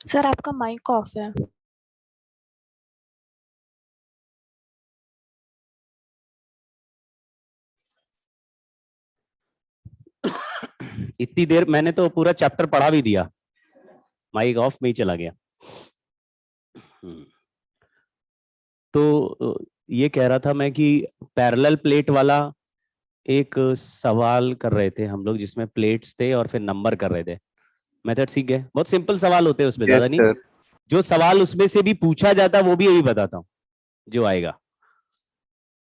Sir आपका mic off है। इतनी देर मैंने तो पूरा चैप्टर पढ़ा भी दिया, माइक ऑफ में ही चला गया। तो ये कह रहा था मैं कि पैरेलल प्लेट वाला एक सवाल कर रहे थे हम लोग, जिसमें प्लेट्स थे और फिर नंबर कर रहे थे। मेथड सीख गए? बहुत सिंपल सवाल होते हैं उसमें, ज्यादा यस नहीं। सर। जो सवाल उसमें से भी पूछा जाता वो भी यही बताता हूँ जो आएगा।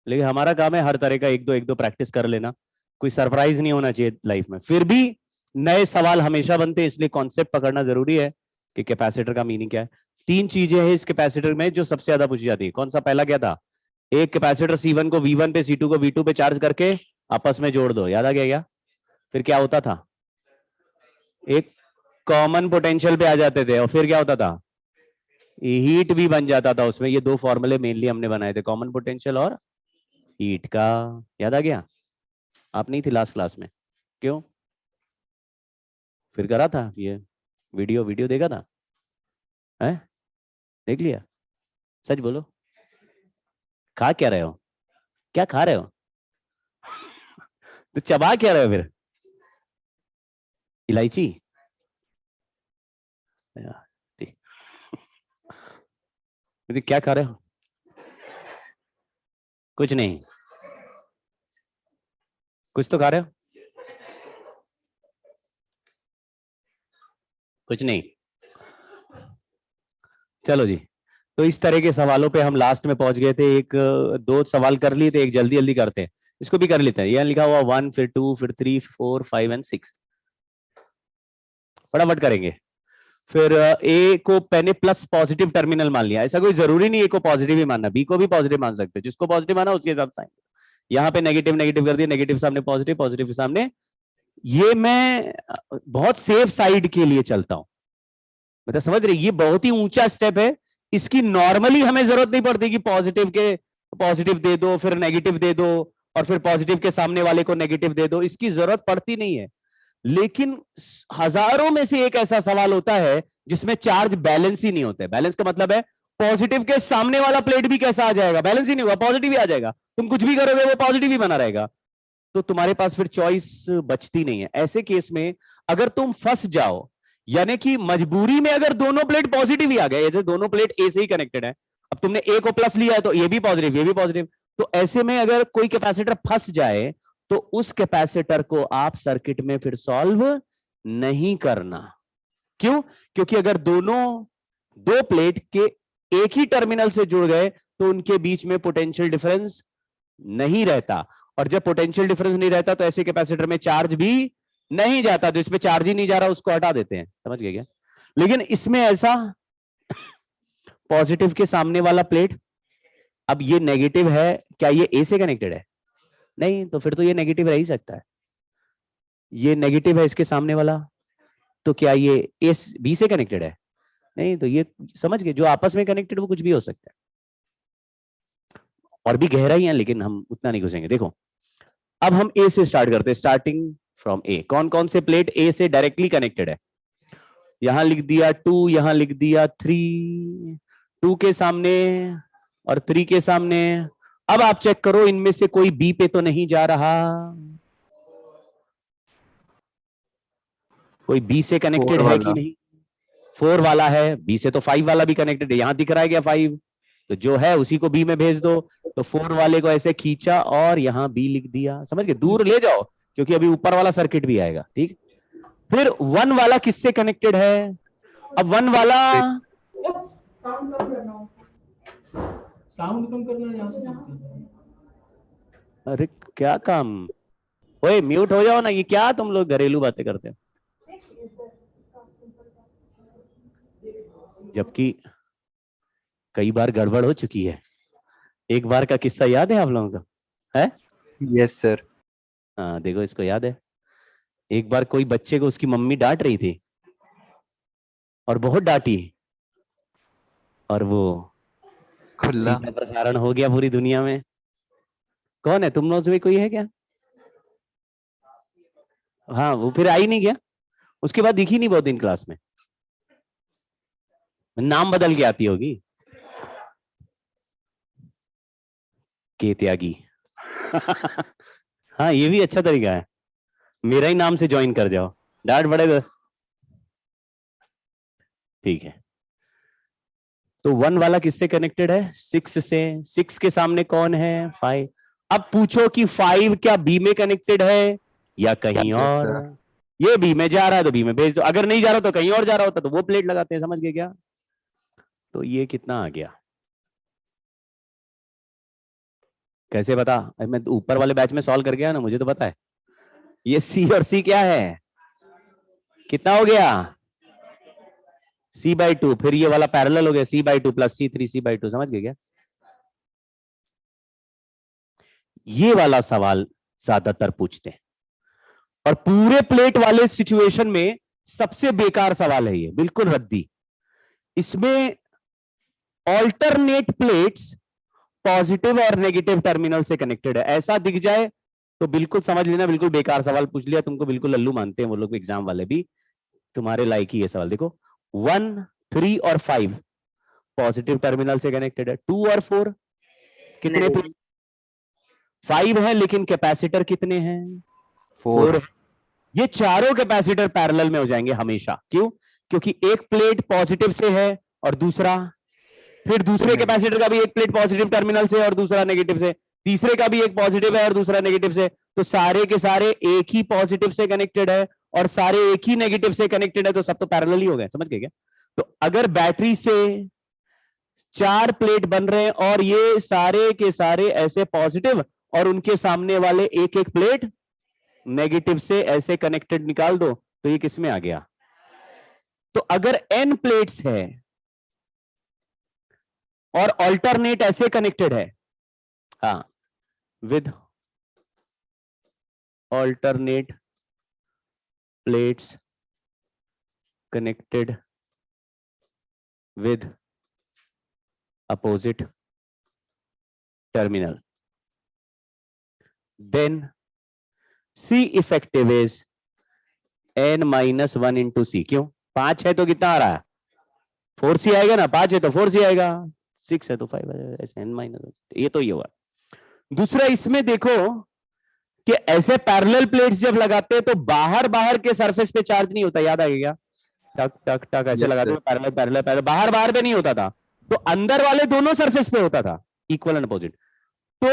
लेकिन हमारा काम है हर तरह का एक दो प्रैक्टिस कर लेना, कोई सरप्राइज नहीं होना चाहिए लाइफ में। फिर भी नए सवाल हमेशा बनते हैं, इसलिए कॉन्सेप्ट पकड़ना जरूरी है कि कैपेसिटर का मीनिंग क्या है। तीन चीजें हैं इस कैपेसिटर में जो सबसे ज्यादा पूछी जाती है। कौन सा? पहला क्या था? एक कैपेसिटर C1 को V1 पे, C2 को V2 पे चार्ज करके आपस में जोड़ दो। याद आ गया क्या? फिर क्या होता था? एक कॉमन पोटेंशियल पे आ जाते थे और फिर क्या होता था? हीट भी बन जाता था उसमें। ये दो फॉर्मूले मेनली हमने बनाए थे, कॉमन पोटेंशियल और हीट का। याद आ गया? आप नहीं थे लास्ट क्लास में? क्यों? फिर करा था ये वीडियो वीडियो देखा था? है? देख लिया? सच बोलो, खा क्या रहे हो? क्या खा रहे हो? तो चबा क्या रहे हो फिर? इलायची? क्या खा रहे हो? कुछ नहीं, कुछ तो खा रहे हो। कुछ नहीं। चलो जी, तो इस तरह के सवालों पे हम लास्ट में पहुंच गए थे। एक दो सवाल कर लिए थे, एक जल्दी जल्दी करते हैं, इसको भी कर लेते हैं। यह लिखा हुआ 1, फिर 2, फिर 3, 4, 5 एंड 6। फटाफट करेंगे। फिर ए को मैंने प्लस पॉजिटिव टर्मिनल मान लिया। ऐसा कोई जरूरी नहीं ए को पॉजिटिव ही मानना, बी को भी पॉजिटिव मान सकते हैं। जिसको पॉजिटिव माना उसके हिसाब से यहाँ पे नेगेटिव नेगेटिव कर दिया, नेगेटिव सामने पॉजिटिव, पॉजिटिव के सामने। ये मैं बहुत सेफ साइड के लिए चलता हूं, मतलब समझ रहे? ये बहुत ही ऊंचा स्टेप है। इसकी नॉर्मली हमें जरूरत नहीं पड़ती कि पॉजिटिव के पॉजिटिव दे दो, फिर नेगेटिव दे दो, और फिर पॉजिटिव के सामने वाले को नेगेटिव दे दो। इसकी जरूरत पड़ती नहीं है। लेकिन हजारों में से एक ऐसा सवाल होता है जिसमें चार्ज बैलेंस ही नहीं होता है। बैलेंस का मतलब है पॉजिटिव के सामने वाला प्लेट भी कैसा आ जाएगा? बैलेंस ही नहीं होगा, पॉजिटिव ही आ जाएगा। तुम कुछ भी करोगे वो पॉजिटिव ही बना रहेगा। तो तुम्हारे पास फिर चॉइस बचती नहीं है। ऐसे केस में अगर तुम फंस जाओ, यानी कि मजबूरी में अगर दोनों प्लेट पॉजिटिव ही आ गए, जैसे दोनों प्लेट ए से ही कनेक्टेड है, अब तुमने ए को प्लस लिया है तो ये भी पॉजिटिव ये भी पॉजिटिव, तो ऐसे में अगर कोई कैपेसिटर फंस जाए तो उस कैपेसिटर को आप सर्किट में फिर सॉल्व नहीं करना। क्यों? क्योंकि अगर दोनों दो प्लेट के एक ही टर्मिनल से जुड़ गए तो उनके बीच में पोटेंशियल डिफरेंस नहीं रहता, और जब पोटेंशियल डिफरेंस नहीं रहता तो ऐसे कैपेसिटर में चार्ज भी नहीं जाता। तो इसमें चार्ज ही नहीं जा रहा, उसको हटा देते हैं। समझ गए क्या? लेकिन इसमें ऐसा पॉजिटिव के सामने वाला प्लेट, अब ये नेगेटिव है, क्या ये ए से कनेक्टेड है? नहीं, तो फिर तो ये नेगेटिव रह ही सकता है। ये नेगेटिव है इसके सामने वाला, तो क्या ये ए बी से कनेक्टेड है? नहीं, तो ये समझ गए, जो आपस में कनेक्टेड वो कुछ भी हो सकता है। और भी गहराई है लेकिन हम उतना नहीं घुसेंगे। देखो, अब हम ए से स्टार्ट करते हैं, स्टार्टिंग फ्रॉम ए। कौन कौन से प्लेट ए से डायरेक्टली कनेक्टेड है? यहां लिख दिया 2, यहां लिख दिया 3, 2 के सामने और 3 के सामने। अब आप चेक करो इनमें से कोई बी पे तो नहीं जा रहा। कोई बी से कनेक्टेड है कि नहीं? 4 वाला है, बी से तो 5 वाला भी कनेक्टेड है। यहां दिख रहा है क्या 5? तो जो है उसी को बी में भेज दो। तो 4 वाले को ऐसे खींचा और यहां बी लिख दिया। समझ गए? दूर ले जाओ क्योंकि अभी ऊपर वाला सर्किट भी आएगा। ठीक, फिर 1 वाला किससे कनेक्टेड है? अब 1 वाला साउंड कम करना, साउंड कम करना। अरे क्या काम, ओए म्यूट हो जाओ ना। ये क्या तुम लोग घरेलू बातें करते हो? जबकि कई बार गड़बड़ हो चुकी है। एक बार का किस्सा याद है आप लोगों को? है? Yes sir. हाँ देखो, इसको याद है। एक बार कोई बच्चे को उसकी मम्मी डांट रही थी और बहुत डांटी, और वो खुला सीधा प्रसारण हो गया पूरी दुनिया में। कौन है तुम लोगों में कोई है क्या? हाँ, वो फिर आई नहीं गया, उसके बाद दिखी नहीं बहुत दिन क्लास में। नाम बदल के आती होगी, के त्यागी। हाँ ये भी अच्छा तरीका है, मेरा ही नाम से ज्वाइन कर जाओ, डांट पड़ेगा। ठीक है, तो 1 वाला किससे कनेक्टेड है? 6 से। 6 के सामने कौन है? 5। अब पूछो कि 5 क्या बी में कनेक्टेड है या कहीं Yes, और? sir. ये बी में जा रहा है तो बी में भेज दो, अगर नहीं जा रहा तो कहीं और जा रहा होता तो वो प्लेट लगाते हैं, समझ गए क्या? तो ये कितना आ गया? कैसे बता? मैं ऊपर वाले बैच में सॉल्व कर गया ना, मुझे तो पता है। ये सी और सी क्या है, कितना हो गया? C/2। फिर ये वाला पैरेलल हो गया, C/2 प्लस C3 C/2, समझ गए क्या? ये वाला सवाल ज्यादातर पूछते हैं, और पूरे प्लेट वाले सिचुएशन में सबसे बेकार सवाल है ये, बिल्कुल रद्दी। इसमें ऑल्टरनेट प्लेट्स पॉजिटिव और नेगेटिव टर्मिनल से कनेक्टेड है, ऐसा दिख जाए तो बिल्कुल समझ लेना बिल्कुल बेकार सवाल पूछ लिया, तुमको बिल्कुल लल्लू मानते हैं वो लोग एग्जाम वाले भी, तुम्हारे लायक ही ये सवाल। देखो 1, 3 और 5 पॉजिटिव टर्मिनल से कनेक्टेड है, 2 और 4 कितने? 5 है लेकिन कैपेसिटर कितने हैं? 4 4. है। ये चारों कैपेसिटर पैरेलल में हो जाएंगे हमेशा, क्यों? क्योंकि एक प्लेट पॉजिटिव से है और दूसरा, फिर दूसरे कैपेसिटर का भी एक प्लेट पॉजिटिव टर्मिनल से और दूसरा नेगेटिव से, तीसरे का भी एक पॉजिटिव है और दूसरा नेगेटिव से, तो सारे के सारे एक ही पॉजिटिव से कनेक्टेड है और सारे एक ही नेगेटिव से कनेक्टेड है, तो सब तो पैरेलल ही हो गए, समझ गए क्या? तो अगर बैटरी से 4 प्लेट बन रहे हैं और ये सारे के सारे ऐसे पॉजिटिव और उनके सामने वाले एक एक प्लेट नेगेटिव से ऐसे कनेक्टेड निकाल दो, तो ये किसमें आ गया? तो अगर n प्लेट्स है और ऑल्टरनेट ऐसे कनेक्टेड है, हाँ, with alternate plates connected with opposite terminal, then C effective is n-1 into C। क्यों? 5 है तो कितना आ रहा है? 4C आएगा ना, 5 है तो 4C आएगा, 6 है तो 5 आएगा, ऐसे n-1। ये तो ये हुआ। दूसरा इसमें देखो कि ऐसे पैरेलल प्लेट्स जब लगाते हैं तो बाहर बाहर के सरफेस पे चार्ज नहीं होता, याद आएगा? टक टक टक ऐसे Yes, लगाते sir. हैं पैरेलल पैरेलल पैरेलल, बाहर बाहर पे नहीं होता था, तो अंदर वाले दोनों सरफेस पे होता था, इक्वल एंड अपोजिट। तो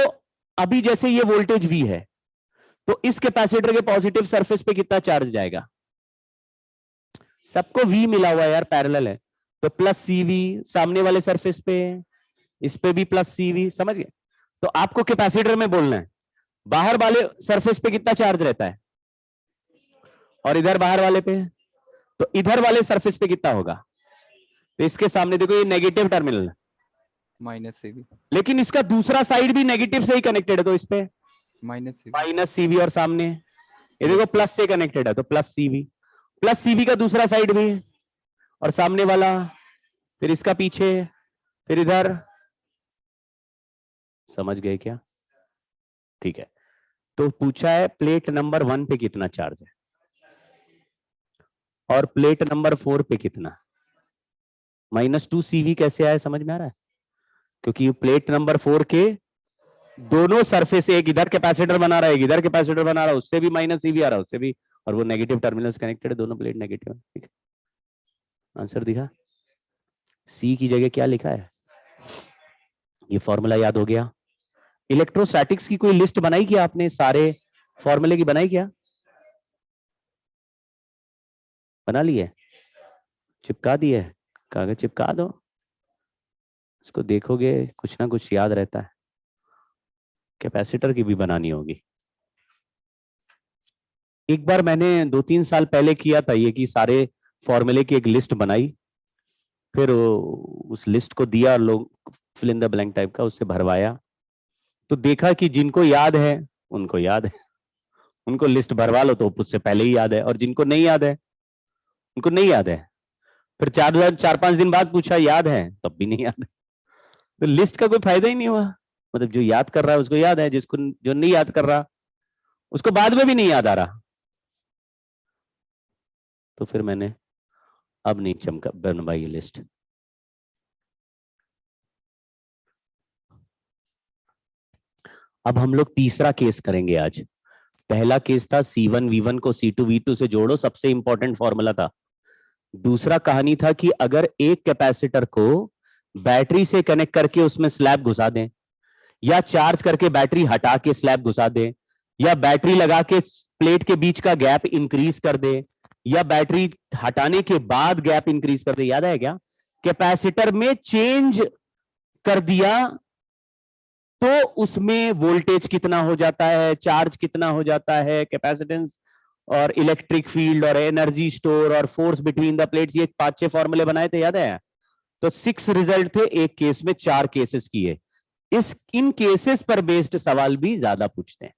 अभी जैसे ये वोल्टेज V है, तो इस कैपेसिटर के पॉजिटिव सरफेस पे कितना चार्ज जाएगा? सबको V मिला हुआ है यार, पैरेलल है, तो प्लस CV सामने वाले सरफेस पे, इस पे भी प्लस CV, समझ गए? तो आपको कैपेसिटर में बोलना है बाहर वाले सरफेस पे कितना चार्ज रहता है और इधर बाहर वाले पे, तो इधर वाले सरफेस पे कितना होगा? तो इसके सामने देखो ये नेगेटिव टर्मिनल, -CV. लेकिन इसका दूसरा साइड भी नेगेटिव से ही कनेक्टेड है, तो इस पे -CV. CV, और सामने ये देखो प्लस से कनेक्टेड है, तो प्लस CV का दूसरा साइड भी, और सामने वाला, फिर इसका पीछे, फिर इधर, समझ गए क्या? ठीक है, तो पूछा है प्लेट नंबर 1 पे कितना चार्ज है और प्लेट नंबर 4 पे कितना। -2 CV कैसे आया, समझ में आ रहा है? क्योंकि प्लेट नंबर 4 के दोनों सरफेस, एक इधर कैपेसिटर बना रहा है, एक इधर कैपेसिटर बना रहा है, उससे भी -CV आ रहा है, उससे भी, और वो नेगेटिव टर्मिनल्स कनेक्टेड है, दोनों प्लेट नेगेटिव। ठीक है, आंसर दिखा? सी की जगह क्या लिखा है? ये फॉर्मूला याद हो गया। इलेक्ट्रोस्टैटिक्स की कोई लिस्ट बनाई क्या आपने? सारे फॉर्मूले की बनाई क्या? बना ली है? चिपका दी है? कागज चिपका दो, इसको देखोगे कुछ ना कुछ याद रहता है। कैपेसिटर की भी बनानी होगी। एक बार मैंने 2-3 साल पहले किया था ये, कि सारे फॉर्मूले की एक लिस्ट बनाई, फिर उस लिस्ट को दिया, लोग fill in the blank type का उससे भरवाया, तो देखा कि जिनको याद है उनको याद है, उनको लिस्ट भरवा लो तो उससे पहले ही याद है, और जिनको नहीं याद है उनको नहीं याद है। फिर 4-5 दिन बाद पूछा याद है, तब भी नहीं याद है। तो लिस्ट का कोई फायदा ही नहीं हुआ, मतलब जो याद कर रहा है उसको याद है, जिसको जो नहीं याद कर रहा उसको बाद में भी नहीं याद आ रहा। तो फिर मैंने अब नहीं चमका बनवाई लिस्ट, अब हम लोग तीसरा केस करेंगे आज। पहला केस था C1 V1 को C2 V2 से जोड़ो, सबसे इंपॉर्टेंट फॉर्मूला था। दूसरा कहानी था कि अगर एक कैपेसिटर को बैटरी से कनेक्ट करके उसमें स्लैब घुसा दें, या चार्ज करके बैटरी हटा के स्लैब घुसा दें, या बैटरी लगा के प्लेट के बीच का गैप इंक्रीज कर दे, या बैटरी हटाने के बाद गैप इंक्रीज कर दे। याद है क्या? कैपेसिटर में चेंज कर दिया तो उसमें वोल्टेज कितना हो जाता है, चार्ज कितना हो जाता है, कैपेसिटेंस और इलेक्ट्रिक फील्ड और एनर्जी स्टोर और फोर्स बिटवीन द प्लेट्स, ये 5-6 फॉर्मूले बनाए थे, याद है? तो 6 रिजल्ट थे एक केस में, 4 केसेस किए। इन केसेस पर बेस्ड सवाल भी ज्यादा पूछते हैं।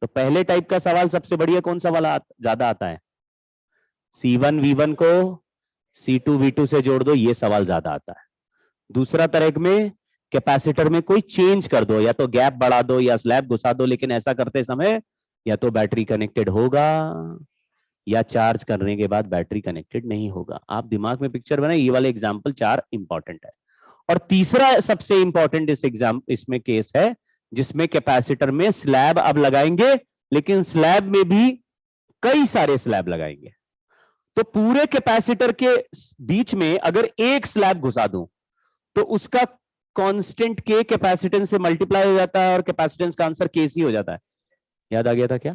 तो पहले टाइप का सवाल सबसे बढ़िया कौन सा वाला ज्यादा आता है? C1 V1 को C2 V2 से जोड़ दो, ये सवाल ज्यादा आता है। दूसरा तरह में कैपेसिटर में कोई चेंज कर दो, या तो गैप बढ़ा दो या स्लैब घुसा दो, लेकिन ऐसा करते समय या तो बैटरी कनेक्टेड होगा या चार्ज करने के बाद बैटरी कनेक्टेड नहीं होगा। आप दिमाग में पिक्चर बनाए, ये वाले एग्जाम्पल 4 इंपॉर्टेंट है। और तीसरा सबसे इंपॉर्टेंट इसमें केस है जिसमें कैपेसिटर में स्लैब अब लगाएंगे, लेकिन स्लैब में भी कई सारे स्लैब लगाएंगे। तो पूरे कैपेसिटर के बीच में अगर एक स्लैब घुसा दूं तो उसका कांस्टेंट के कैपेसिटेंस से मल्टीप्लाई हो जाता है और कैपेसिटेंस का आंसर केसी हो जाता है। याद आ गया था क्या?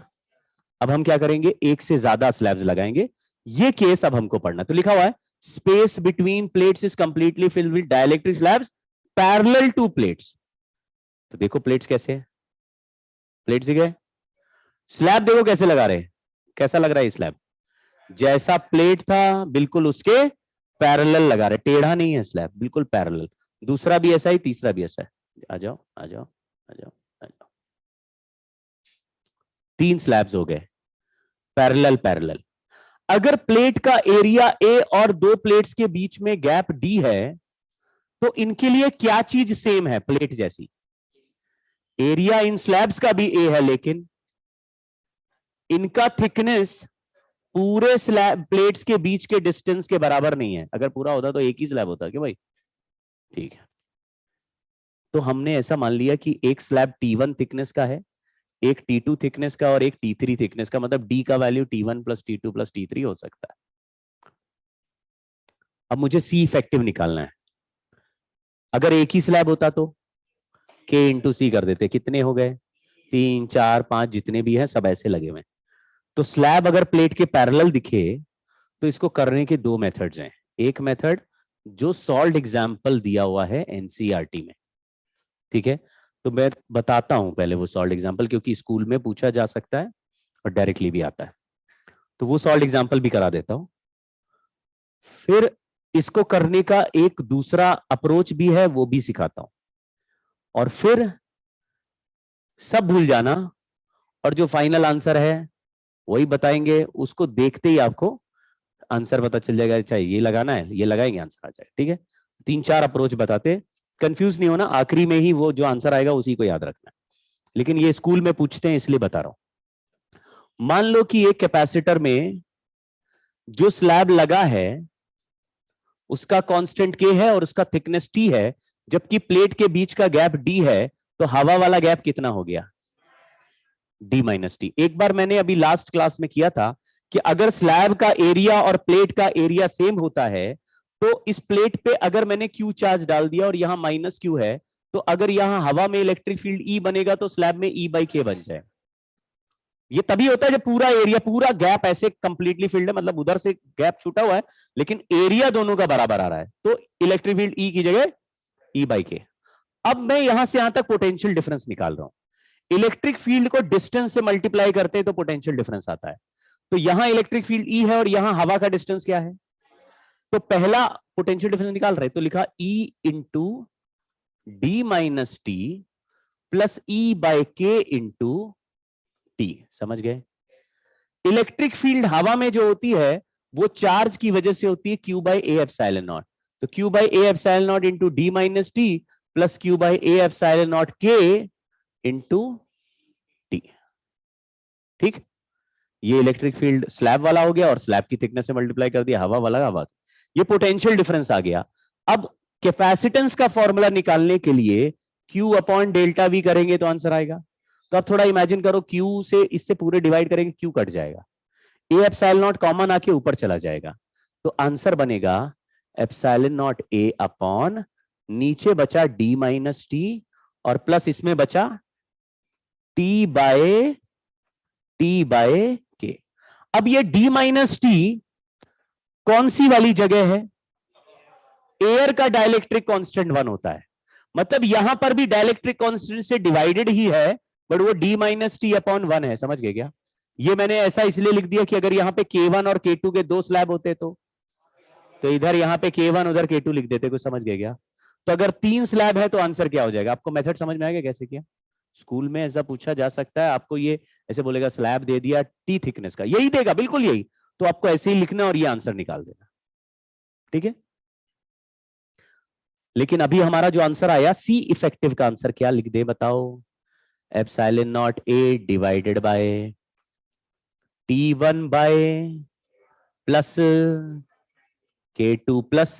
अब हम क्या करेंगे, एक से ज्यादा स्लैब्स लगाएंगे। ये केस अब हमको पढ़ना। तो लिखा हुआ है space between plates is completely filled with dielectric slabs parallel to plates. तो देखो प्लेट्स कैसे है, प्लेट्स दिख गए, स्लैब देखो कैसे लगा रहे हैं, कैसा लग रहा है स्लैब? जैसा प्लेट था बिल्कुल उसके पैरेलल लगा रहे, टेढ़ा नहीं है स्लैब, बिल्कुल पैरेलल। दूसरा भी ऐसा ही, तीसरा भी ऐसा है। आ जाओ आ जाओ आ जाओ आ जाओ। 3 स्लैब्स हो गए पैरेलल पैरेलल। अगर प्लेट का एरिया ए और 2 प्लेट्स के बीच में गैप डी है तो इनके लिए क्या चीज सेम है प्लेट जैसी? एरिया इन स्लैब्स का भी ए है, लेकिन इनका थिकनेस पूरे स्लैब प्लेट्स के बीच के डिस्टेंस के बराबर नहीं है। अगर पूरा होता तो एक ही स्लैब होता, क्यों भाई? ठीक है, तो हमने ऐसा मान लिया कि एक स्लैब T1 थिकनेस का है, एक T2 थिकनेस का और एक T3 थिकनेस का। मतलब D का value T1 plus T2 plus T3 हो सकता है। अब मुझे C इफेक्टिव निकालना है। अगर एक ही स्लैब होता तो K इंटू C कर देते, कितने हो गए? 3 4 5 जितने भी हैं सब ऐसे लगे हुए। तो स्लैब अगर प्लेट के पैरेलल दिखे तो इसको करने के 2 मेथड्स हैं। एक मेथड जो सॉल्व्ड एग्जाम्पल दिया हुआ है NCERT में, ठीक है? तो मैं बताता हूं पहले वो सॉल्व्ड एग्जाम्पल, क्योंकि स्कूल में पूछा जा सकता है और डायरेक्टली भी आता है। तो वो सॉल्व्ड एग्जाम्पल भी करा देता हूं। फिर इसको करने का एक दूसरा अप्रोच भी है, वो भी सिखाता हूं। और फिर सब भूल जाना और जो फाइनल आंसर है वही बताएंगे। उसको देखते ही आपको आंसर पता चल जाएगा, चाहे ये लगाना है, ये लगाएंगे आंसर आ जाएगा। ठीक है, 3-4 अप्रोच बताते, कंफ्यूज नहीं होना। आखिरी में ही वो जो आंसर आएगा उसी को याद रखना है, लेकिन ये स्कूल में पूछते हैं इसलिए बता रहा हूं। मान लो कि एक कैपेसिटर में जो स्लैब लगा है उसका कांस्टेंट K है और उसका थिकनेस T है, जबकि प्लेट के बीच का गैप D है, तो हवा वाला गैप कितना हो गया? D minus T। एक बार मैंने अभी लास्ट क्लास में किया था कि अगर स्लैब का एरिया और प्लेट का एरिया सेम होता है तो इस प्लेट पे अगर मैंने Q चार्ज डाल दिया और यहां माइनस Q है, तो अगर यहां हवा में इलेक्ट्रिक फील्ड E बनेगा तो स्लैब में E/K बन जाए। ये तभी होता है जब पूरा एरिया, पूरा गैप ऐसे कंप्लीटली फिल्ड है, मतलब उधर से गैप छूटा हुआ है लेकिन एरिया दोनों का बराबर आ रहा है, तो इलेक्ट्रिक फील्ड E की जगह E/K। अब मैं यहां से यहां तक पोटेंशियल डिफरेंस निकाल रहा हूं। इलेक्ट्रिक फील्ड को डिस्टेंस से मल्टीप्लाई करते हैं तो पोटेंशियल डिफरेंस आता है। तो यहां इलेक्ट्रिक फील्ड E है और यहां हवा का डिस्टेंस क्या है? तो पहला पोटेंशियल डिफरेंस निकाल रहे, तो लिखा E into D minus T plus E/K into T। समझ गए? इलेक्ट्रिक फील्ड हवा में जो होती है वो चार्ज की वजह से होती है Q/A/ε0। तो Q/A/ε0 into D minus T plus Q/A/ε0 K into T। ठीक, ये इलेक्ट्रिक फील्ड स्लैब वाला हो गया और स्लैब की थिकनेस से मल्टीप्लाई कर दिया हवा वाला हवा। ये पोटेंशियल डिफरेंस आ गया। अब कैपेसिटेंस का फॉर्मूला निकालने के लिए Q/ΔV करेंगे तो आंसर आएगा तो आप थोड़ा इमेजिन करो, Q से इससे पूरे डिवाइड करेंगे, Q कट जाएगा, A एप्सिलॉन नॉट कॉमन आके ऊपर चला जाएगा, तो आंसर बनेगा एप्सिलॉन नॉट A अपॉन नीचे बचा D माइनस टी और प्लस इसमें बचा T बाय K। अब ये D माइनस टी कौन सी वाली जगह है? एयर का डाइलेक्ट्रिक कांस्टेंट 1 होता है, मतलब यहां पर भी डाइलेक्ट्रिक कांस्टेंट से डिवाइडेड ही है, बट वो D माइनस टी अपॉन 1 है। समझ गए क्या? ये मैंने ऐसा इसलिए लिख दिया कि अगर यहाँ पे K1 और K2 के 2 स्लैब होते तो इधर यहाँ पे K1 उधर K2 लिख देते। कुछ समझ गए क्या? तो अगर 3 स्लैब है तो आंसर क्या हो जाएगा? आपको मेथड समझ में आएगा कैसे किया? स्कूल में ऐसा पूछा जा सकता है आपको, ये ऐसे बोलेगा स्लैब दे दिया T थिकनेस का, यही देगा, बिल्कुल यही, तो आपको ऐसे ही लिखना और ये आंसर निकाल देना, ठीक है। लेकिन अभी हमारा जो आंसर आया C इफेक्टिव का आंसर क्या लिख दे बताओ? Epsilon naught A divided by T1 by plus K2 plus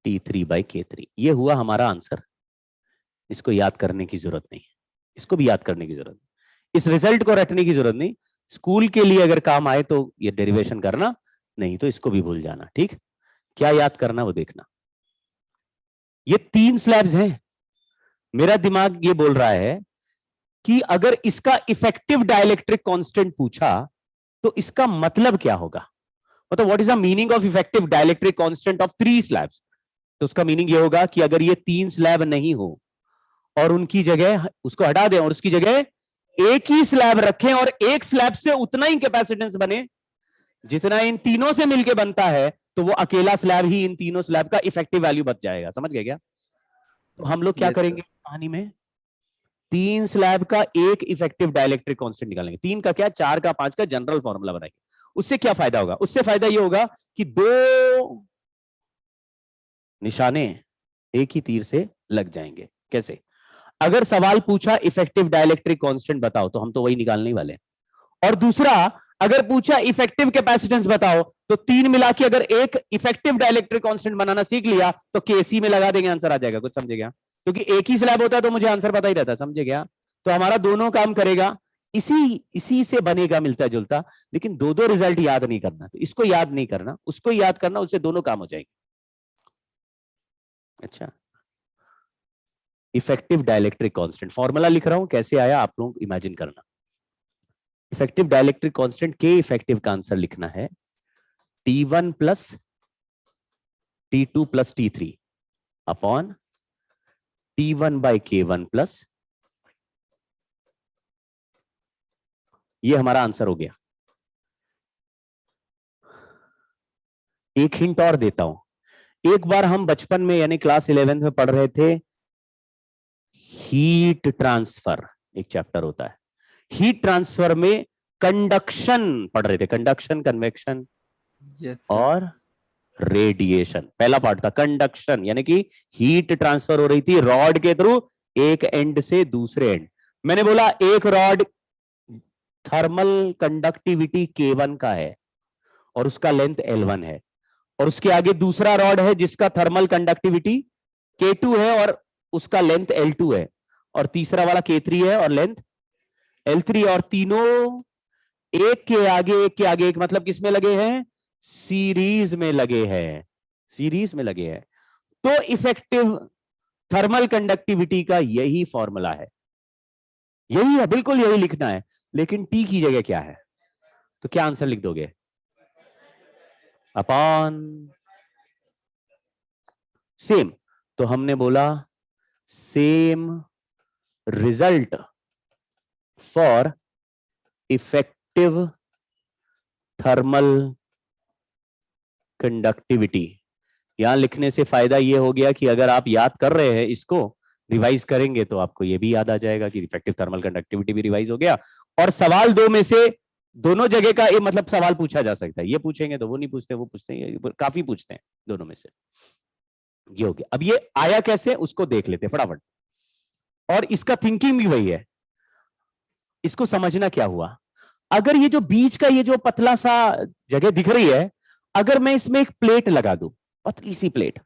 T3 by K3। ये हुआ हमारा आंसर। इसको याद करने की जरूरत नहीं, इसको भी याद करने की जरूरत नहीं, इस रिजल्ट को रटने की जरूरत नहीं। स्कूल के लिए अगर काम आए तो ये डेरिवेशन करना, नहीं तो इसको भी भूल जाना, ठीक। क्या याद करना वो देखना। ये 3 स्लैब्स हैं, मेरा दिमाग ये बोल रहा है कि अगर इसका इफेक्टिव डाइलेक्ट्रिक कांस्टेंट पूछा तो इसका मतलब क्या होगा, मतलब what is the meaning of effective dielectric constant of 3 slabs. तो उसका मीनिंग ये होगा कि अगर ये 3 स्लैब नहीं हो और उनकी जगह उसको हटा दें और उसकी जगह एक ही स्लैब रखें और एक स्लैब से उतना ही कैपेसिटेंस बने जितना इन तीनों से मिलकर बनता है, तो वो अकेला स्लैब ही इन तीनों स्लैब का इफेक्टिव वैल्यू बच जाएगा। समझ गए क्या? तो हम लोग क्या करेंगे इस कहानी में? 3 स्लैब का एक इफेक्टिव डाइलेक्ट्रिक कांस्टेंट निकालेंगे। 3 का क्या, 4 का, 5 का जनरल फॉर्मूला बनाएंगे। उससे क्या फायदा होगा? उससे फायदा ये होगा कि 2 निशाने एक ही तीर से लग जाएंगे। कैसे? अगर सवाल पूछा इफेक्टिव डाइलेक्ट्रिक कांस्टेंट बताओ तो हम तो वही निकालने ही वाले हैं, और दूसरा अगर पूछा इफेक्टिव कैपेसिटेंस बताओ तो 3 मिला के अगर एक इफेक्टिव डाइलेक्ट्रिक कांस्टेंट बनाना सीख लिया तो केसी में लगा देंगे, आंसर आ जाएगा। कुछ समझे क्या? क्योंकि एक ही स्लैब होता है तो मुझे आंसर पता ही रहता। समझे क्या? तो हमारा दोनों काम करेगा, इसी से बनेगा मिलता जुलता, लेकिन 2 रिजल्ट याद नहीं करना। तो इसको याद नहीं करना, उसको याद करना, उससे दोनों काम हो जाएंगे। अच्छा, इफेक्टिव डाइलेक्ट्रिक कांस्टेंट फॉर्मूला लिख रहा हूं, कैसे आया आप लोग इमेजिन करना। इफेक्टिव डाइलेक्ट्रिक कांस्टेंट के इफेक्टिव का आंसर लिखना है T1 plus T2 plus T3 upon T1 by K1 plus, ये हमारा आंसर हो गया। एक हिंट और देता हूं, एक बार हम बचपन में यानी क्लास 11th में पढ़ रहे थे हीट ट्रांसफर, एक चैप्टर होता है हीट ट्रांसफर में कंडक्शन पढ़ रहे थे, कंडक्शन, कन्वेक्शन और रेडिएशन। पहला पार्ट था कंडक्शन, यानी कि हीट ट्रांसफर हो रही थी रॉड के थ्रू एक एंड से दूसरे एंड। मैंने बोला एक रॉड थर्मल कंडक्टिविटी K1 का है और उसका लेंथ L1 है, और उसके आगे दूसरा रॉड है जिसका थर्मल कंडक्टिविटी K2 है और उसका लेंथ L2 है, और तीसरा वाला K3 है और लेंथ L3, और तीनों एक के आगे एक, मतलब किसमें लगे हैं? सीरीज में लगे हैं, सीरीज में लगे हैं। तो इफेक्टिव थर्मल कंडक्टिविटी का यही फॉर्मूला है, यही है, बिल्कुल यही लिखना है। लेकिन T की जगह क्या है? तो क्या आंसर लिख दोगे? Upon same. तो हमने बोला same result for effective thermal conductivity. यहां लिखने से फायदा यह हो गया कि अगर आप याद कर रहे हैं, इसको रिवाइज करेंगे तो आपको यह भी याद आ जाएगा कि इफेक्टिव थर्मल कंडक्टिविटी भी रिवाइज हो गया। और सवाल 2 में से दोनों जगह का मतलब सवाल पूछा जा सकता है। ये पूछेंगे तो वो नहीं पूछते, वो पूछते हैं, काफी पूछते हैं, दोनों में से ये हो गया। अब ये आया कैसे उसको देख लेते फटाफट, और इसका थिंकिंग भी वही है। इसको समझना क्या हुआ, अगर ये जो बीच का ये जो पतला सा जगह दिख रही है, अगर मैं इसमें एक प्लेट लगा दूं, पतली सी प्लेट,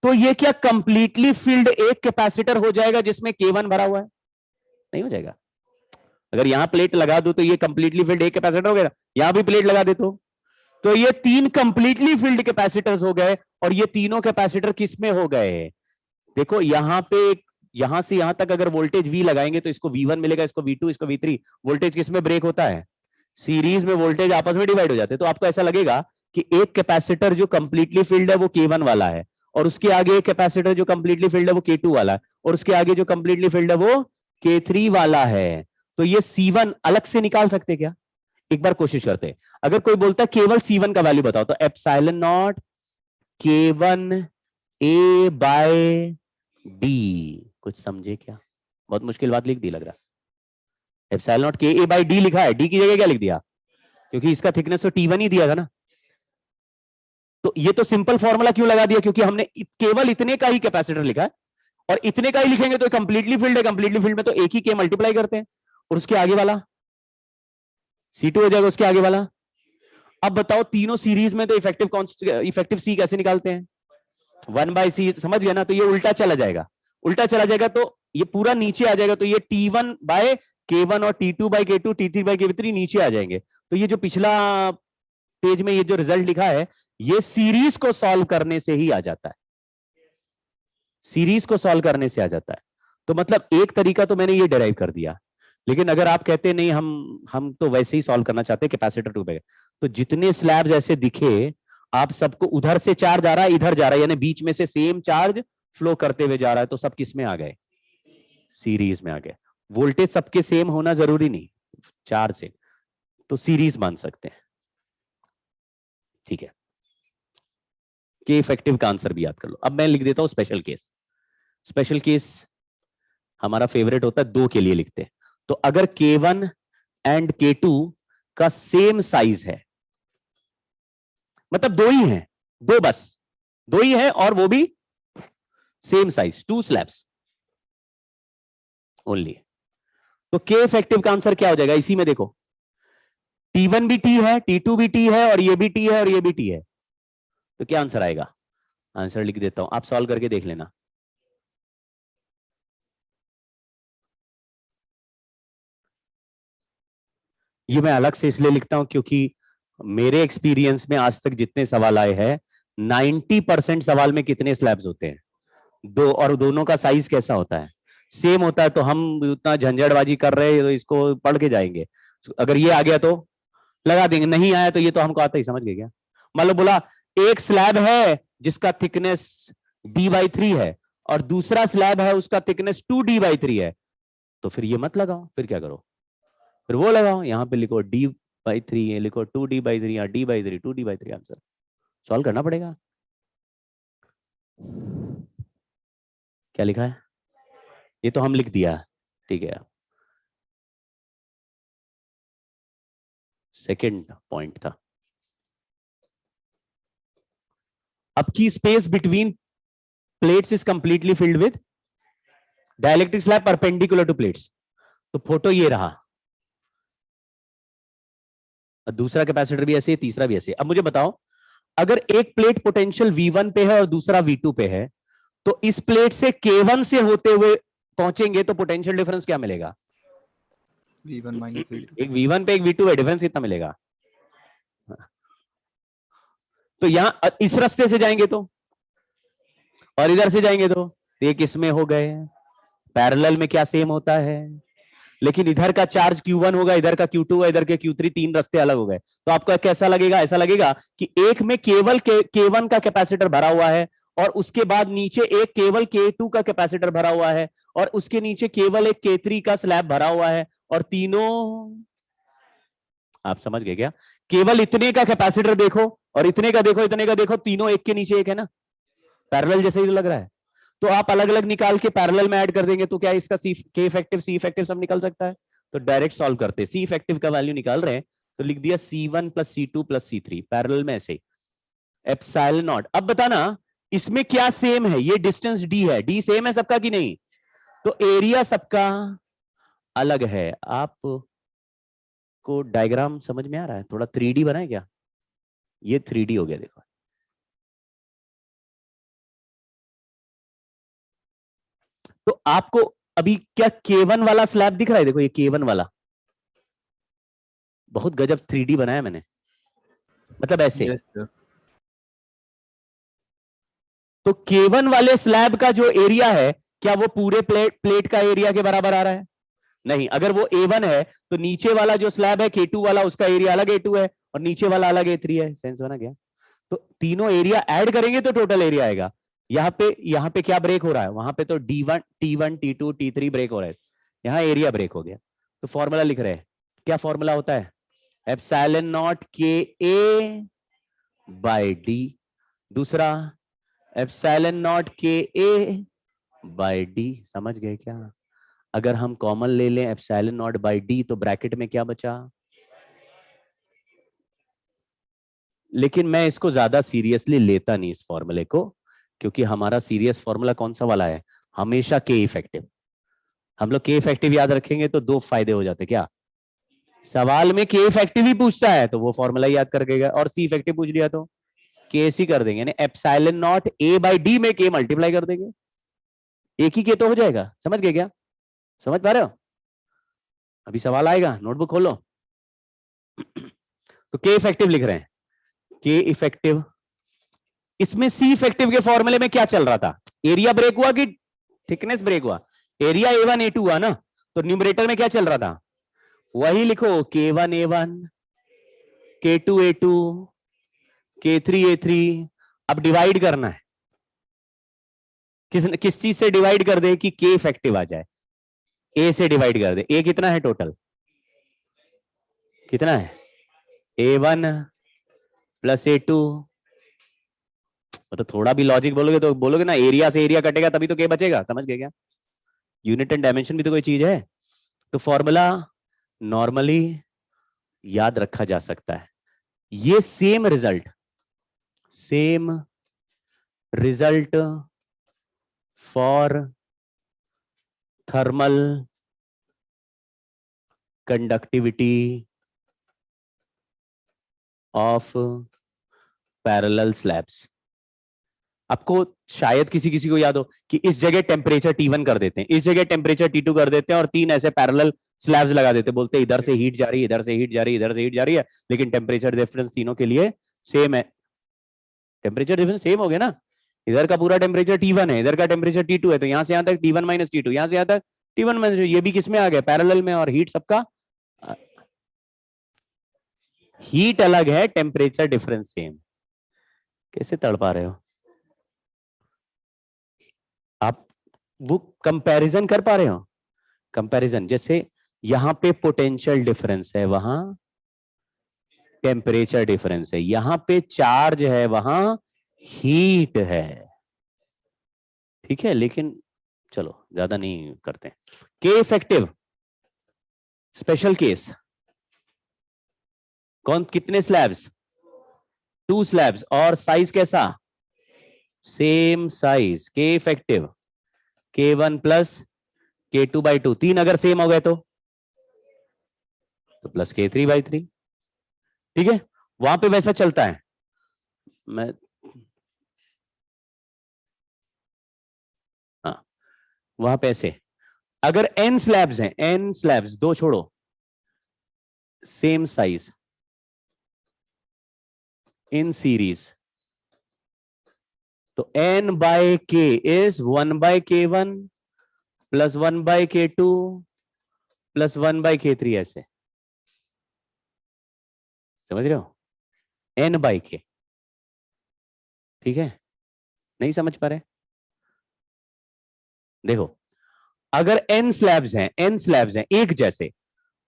तो ये क्या कंप्लीटली फिल्ड एक कैपेसिटर हो जाएगा जिसमें K1 भरा हुआ है? नहीं हो जाएगा। अगर यहां प्लेट लगा दो तो ये कंप्लीटली फिल्ड एक कैपेसिटर हो गया, यहां भी प्लेट लगा दे तो ये 3 कंप्लीटली फिल्ड कैपेसिटर्स हो गए, और ये तीनों कैपेसिटर किस में हो गए? देखो यहां पे, यहां से यहां तक अगर वोल्टेज V लगाएंगे तो इसको V1 मिलेगा, इसको V2, इसको V3। वोल्टेज किस में ब्रेक होता है? सीरीज में वोल्टेज आपस में डिवाइड हो जाते हैं। तो आपको ऐसा लगेगा कि एक कैपेसिटर जो कंप्लीटली फिल्ड है वो K1 वाला है, और उसके आगे एक कैपेसिटर जो कंप्लीटली फिल्ड है वो K2 वाला है, और उसके आगे जो कंप्लीटली फिल्ड है वो K3 वाला है। तो ये C1 अलग से निकाल सकते क्या? एक बार कोशिश करते हैं। अगर कोई बोलता है केवल C1 का वैल्यू बताओ, तो epsilon naught K1 A by D। कुछ समझे क्या? बहुत मुश्किल बात लिख दी लग रहा। Epsilon naught K A by D लिखा है, D की जगह क्या लिख दिया? क्योंकि इसका थिकनेस तो T1 ही दिया था ना। तो ये तो सिंपल फॉर्मूला क्यों लगा दिया? क्योंकि हमने केवल इतने का ही कैपेसिटर लिखा है, और इतने का ही लिखेंगे तो कंप्लीटली फील्ड है, कंप्लीटली फील्ड में तो एक ही के मल्टीप्लाई करते हैं, और उसके आगे वाला C2 हो जाएगा, उसके आगे वाला। अब बताओ तीनों सीरीज में तो इफेक्टिव सी कैसे निकालते हैं? 1/C, समझ गया ना? तो ये उल्टा चला जाएगा, उल्टा चला जाएगा तो ये पूरा नीचे आ जाएगा, तो ये T1 बाय K1 और T2 bye K2, T3 by K3 नीचे आ जाएंगे। तो ये जो पिछला पेज में ये जो रिजल्ट लिखा है, ये सीरीज को सॉल्व करने से ही आ जाता है, सीरीज को सॉल्व करने से आ जाता है। तो मतलब एक तरीका तो मैंने ये डिराइव कर दिया, लेकिन अगर आप कहते नहीं हम तो वैसे ही सॉल्व करना चाहते हैं कैपेसिटर टू बगैर, तो जितने स्लैब्स ऐसे दिखे आप सबको उधर से चार्ज आ रहा है, इधर जा रहा है, यानी बीच में से सेम चार्ज फ्लो करते हुए जा रहा है, तो सब किस में आ गए? सीरीज में आ गए। वोल्टेज सबके सेम होना जरूरी नहीं, चार्ज से तो सीरीज मान सकते हैं। ठीक है, के इफेक्टिव का आंसर भी याद कर लो। अब मैं लिख देता हूं स्पेशल केस। स्पेशल केस हमारा फेवरेट होता है, 2 के लिए लिखते हैं। तो अगर K1 एंड K2 का सेम साइज है, मतलब 2 ही हैं, 2 बस 2 ही है, और वो भी सेम साइज, 2 स्लैब्स ओनली, तो K इफेक्टिव का आंसर क्या हो जाएगा? इसी में देखो, T1 भी T है, T2 भी T है, और ये भी T है, और ये भी T है, तो क्या आंसर आएगा? आंसर लिख देता हूं, आप सॉल्व करके देख लेना। ये मैं अलग से इसलिए लिखता हूं क्योंकि मेरे एक्सपीरियंस में आज तक जितने सवाल आए हैं, 90% सवाल में कितने स्लैब्स होते हैं? 2, और दोनों का साइज कैसा होता है? सेम होता है। तो हम उतना झंझटबाजी कर रहे हैं तो इसको पढ़ के जाएंगे। अगर ये आ गया तो लगा देंगे, नहीं आया तो ये तो हमको आता ही, समझ गए क्या? मान लो बोला एक स्लैब है जिसका थिकनेस D/3 है, और दूसरा स्लैब है उसका थिकनेस 2D/3 है, तो फिर ये मत लगाओ, फिर क्या करो? फिर वो लगाओ, यहां पे लिखो D/3, ये लिखो 2D/3 या D/3 2D/3। आंसर सॉल्व करना पड़ेगा। क्या लिखा है? ये तो हम लिख दिया, ठीक है। सेकंड पॉइंट था, अब की space between plates is completely filled with dielectric slab perpendicular to plates. तो फोटो ये रहा, दूसरा कैपेसिटर भी ऐसे, तीसरा भी ऐसे। अब मुझे बताओ, अगर एक प्लेट पोटेंशियल V1 पे है और दूसरा V2 पे है, तो इस प्लेट से K1 से होते हुए पहुंचेंगे तो पोटेंशियल डिफरेंस क्या मिलेगा? V1 minus V2। एक V1 पे एक V2 पे डिफरेंस कितना मिलेगा? तो यहां इस रास्ते से जाएंगे तो, और इधर से जाएंगे तो ये किस में हो गए? पैरेलल में क्या सेम होता है? लेकिन इधर का चार्ज Q1 होगा, इधर का Q2 होगा, इधर के Q3, 3 रास्ते अलग हो गए। तो आपको कैसा लगेगा? ऐसा लगेगा कि एक में केवल K1 का कैपेसिटर भरा हुआ है, और उसके बाद नीचे एक केवल K2 का कैपेसिटर भरा हुआ है, और उसके नीचे केवल एक K3 का स्लैब भरा हुआ है, और तीनों, आप समझ गए क्या? केवल इतने का कैपेसिटर देखो, और इतने का देखो, इतने का देखो, तीनों एक के नीचे एक है ना, पैरेलल जैसे ही तो लग रहा है। तो आप अलग अलग निकाल के पैरेलल में ऐड कर देंगे तो क्या इसका के इफेक्टिव, सी इफेक्टिव सब निकल सकता है। तो डायरेक्ट सॉल्व करते, सी इफेक्टिव का वैल्यू निकाल रहे हैं, तो लिख दिया C1 + C2 + C3 पैरेलल में ऐसे ही, एप्सिलॉन नॉट। अब बताना इसमें क्या सेम है? ये डिस्टेंस D है, D सेम है सबका कि नहीं? तो एरिया सबका अलग है। आप को डायग्राम समझ में आ रहा है? थोड़ा 3D बनाए क्या? ये 3D हो गया, देखो। तो आपको अभी क्या K1 वाला स्लैब दिख रहा है? देखो ये K1 वाला बहुत गजब 3D बनाया मैंने, मतलब ऐसे। Yes sir. तो K1 वाले स्लैब का जो एरिया है, क्या वो पूरे प्लेट का एरिया के बराबर आ रहा है? नहीं। अगर वो A1 है तो नीचे वाला जो स्लैब है K2 वाला, उसका एरिया अलग A2 है और नीचे वाला अलग A3 है। सेंस बना क्या? तो तीनों एरिया ऐड करेंगे तो टोटल एरिया आएगा। यहाँ पे क्या ब्रेक हो रहा है? वहां पे तो D1 T1 T2 T3 break हो रहा है, यहाँ एरिया ब्रेक हो गया। तो फॉर्मूला लिख रहे हैं, क्या फॉर्मूला होता है? Epsilon naught KA by D। दूसरा epsilon naught KA by D। समझ गए क्या? अगर हम कॉमन ले लें एप्सिलॉन नॉट बाय D तो ब्रैकेट में क्या बचा? लेकिन मैं इसको ज्यादा सीरियसली लेता नहीं इस फॉर्मूले को, क्योंकि हमारा सीरियस फॉर्मूला कौन सा वाला है? हमेशा K इफेक्टिव। हम लोग K इफेक्टिव याद रखेंगे तो दो फायदे हो जाते। क्या? सवाल में K इफेक्टिव ही पूछता है तो वो फॉर्मूला याद कर देगा, और C इफेक्टिव पूछ लिया तो KC कर देंगे, यानी epsilon naught A by D में K मल्टीप्लाई कर देंगे, एक ही K तो हो जाएगा। समझ गए क्या? समझ पा रहे हो? अभी सवाल आएगा, नोटबुक खोलो। तो K इफेक्टिव लिख रहे हैं, K इफेक्टिव। इसमें C इफेक्टिव के फॉर्मूले में क्या चल रहा था? एरिया ब्रेक हुआ कि थिकनेस ब्रेक हुआ? एरिया A1 A2 हुआ ना, तो न्यूमरेटर में क्या चल रहा था? वही लिखो, K1 A1 K2 A2 K3 A3। अब डिवाइड करना है, किस चीज से डिवाइड कर दे कि K इफेक्टिव आ जाए? A से डिवाइड कर दे। A कितना है टोटल? कितना है? A1 plus A2। तो थोड़ा भी लॉजिक बोलोगे तो बोलोगे ना, एरिया से एरिया कटेगा तभी तो K बचेगा। समझ गए क्या? यूनिट एंड डायमेंशन भी तो कोई चीज है। तो फॉर्मूला नॉर्मली याद रखा जा सकता है। ये same result for thermal conductivity of parallel slabs. आपको शायद किसी किसी को याद हो कि इस जगह टेम्परेचर T1 कर देते हैं, इस जगह टेम्परेचर T2 कर देते हैं, और तीन ऐसे पैरेलल स्लैब्स लगा देते हैं। बोलते हैं इधर से हीट जा रही है, इधर से हीट जा रही है, इधर से हीट जा रही है, लेकिन टेम्परेचर डिफरेंस तीनों के लिए सेम है। टेम्परेचर डिफरेंस सेम हो गया ना, इधर का पूरा टेम्परेचर T1 है, इधर का टेम्परेचर T2 है, तो यहां से यहां तक T1 माइनस T2, यहां से यहां तक T1 माइनस। ये भी किसमें आ गया? पैरेलल में। और हीट सबका हीट अलग है, टेम्परेचर डिफरेंस सेम। कैसे तड़पा रहे हो आप? वो कंपैरिजन कर पा रहे हो? कंपैरिजन जैसे यहां पे पोटेंशियल डिफरेंस है, वहां टेम्परेचर डिफरेंस है, यहां पे चार्ज है, वहां हीट है। ठीक है, लेकिन चलो ज्यादा नहीं करते। के इफेक्टिव स्पेशल केस कौन? कितने स्लैब्स? 2 स्लैब्स, और साइज कैसा? Same size. K effective K1 plus K2 by 2, तीन अगर सेम हो गए तो प्लस K3 बाई 3। ठीक है, वहां पे वैसा चलता है। मैं हाँ, वहां पे ऐसे अगर n स्लैब्स हैं, n स्लैब्स, दो छोड़ो, सेम साइज इन सीरीज, तो n by k is 1 by K1 plus 1 by K2 plus 1 by K3। ऐसे समझ रहे हो? n by k। ठीक है, नहीं समझ पा रहे? देखो, अगर n स्लैब्स हैं, n स्लैब्स हैं एक जैसे,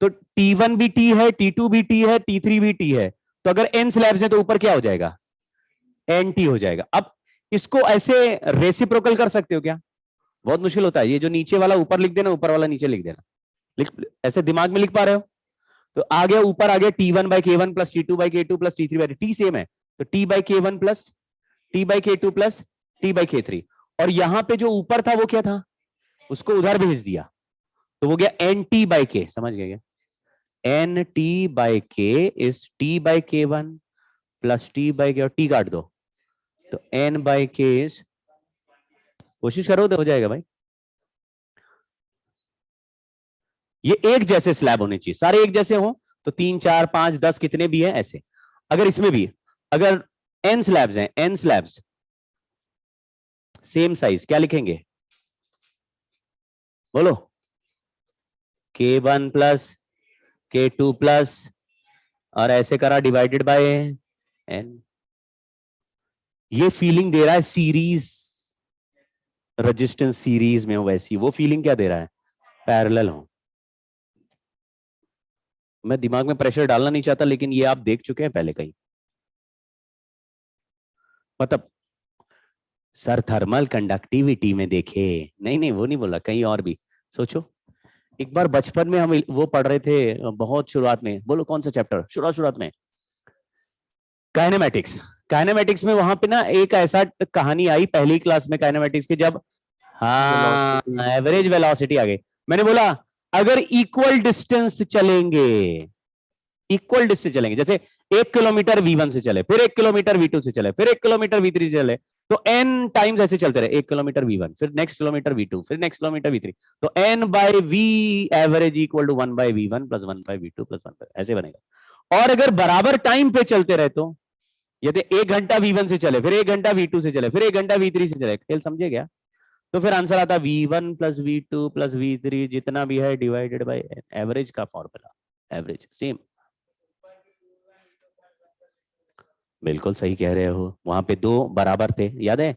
तो T1 भी T है, T2 भी T है, T3 भी T है। तो अगर n स्लैब्स हैं तो ऊपर क्या हो जाएगा? NT हो जाएगा। अब इसको ऐसे रेसिप्रोकल कर सकते हो क्या? बहुत मुश्किल होता है। ये जो नीचे वाला ऊपर लिख देना, ऊपर वाला नीचे लिख देना। ऐसे दिमाग में लिख पा रहे हो? तो आ गया, ऊपर आ गया T1 by K1 plus T2 by K2 plus T3 by T same है, तो T by K1 plus T by K2 plus T by K3। और यहां पे जो ऊपर था वो क्या था? उसको उधर भेज दिया, तो वो गया NT बाई K। समझ गए क्या? NT by K is T by K1 plus T by K, और T काट दो, तो N बाई K इज, कोशिश करो तो हो जाएगा भाई। ये एक जैसे स्लैब होने चाहिए, सारे एक जैसे हो तो 3 4 5 10 कितने भी है ऐसे। अगर इसमें भी अगर n स्लैब्स हैं, n स्लैब्स सेम साइज, क्या लिखेंगे बोलो? K1 प्लस K2 प्लस और ऐसे करा डिवाइडेड बाय n। ये फीलिंग दे रहा है सीरीज, रेजिस्टेंस सीरीज में हो वैसी, वो फीलिंग क्या दे रहा है? पैरेलल हो। मैं दिमाग में प्रेशर डालना नहीं चाहता, लेकिन ये आप देख चुके हैं पहले कहीं, मतलब सर थर्मल कंडक्टिविटी में देखे, नहीं नहीं वो नहीं बोला, कहीं और भी सोचो। एक बार बचपन में हम वो पढ़ रहे थे बहुत शुरुआत में, बोलो कौन सा चैप्टर शुरुआत में? काइनेमेटिक्स। काइनेमेटिक्स में वहां पे ना एक ऐसा कहानी आई पहली क्लास में काइनेमेटिक्स की, जब हाँ Velocity. एवरेज वेलोसिटी आ गई। मैंने बोला अगर इक्वल डिस्टेंस चलेंगे, इक्वल डिस्टेंस चलेंगे, जैसे 1 किलोमीटर V1 से चले, फिर 1 किलोमीटर V2 से चले, फिर 1 किलोमीटर V3 से चले, तो n टाइम्स ऐसे चलते रहे। 1 किलोमीटर V1, फिर नेक्स्ट किलोमीटर V2, फिर नेक्स्ट किलोमीटर V3, तो n by V average equal to 1 by V1 plus 1 by V2 plus 1 by, ऐसे बनेगा। और अगर बराबर टाइम पे चलते रहे तो यदि 1 घंटा V1 से चले, फिर 1 घंटा V2 से चले, फिर 1 घंटा V3 से चले, खेल समझे क्या? तो फिर आंसर आता V1 plus V2 plus V3 जितना भी है डिवाइडेड बाय एवरेज का फॉर्मूला, एवरेज सेम। बिल्कुल सही कह रहे हो, वहां पे दो बराबर थे, याद है?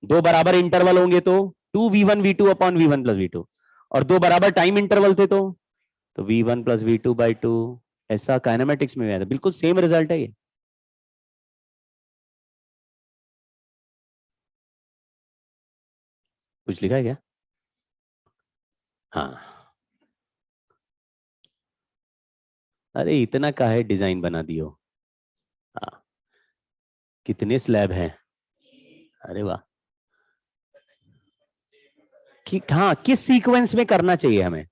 दो बराबर इंटरवल होंगे तो 2V1 V2 upon V1 plus V2, और दो बराबर टाइम इंटरवल थे तो V1 प्लस V2 बाई 2। ऐसा काइनेमेटिक्स में आया था, बिल्कुल सेम रिजल्ट है ये। कुछ लिखा है क्या? हाँ। अरे इतना काहे डिजाइन बना दियो? हाँ। कितने स्लैब हैं? अरे वाह। हाँ किस सीक्वेंस में करना चाहिए हमें?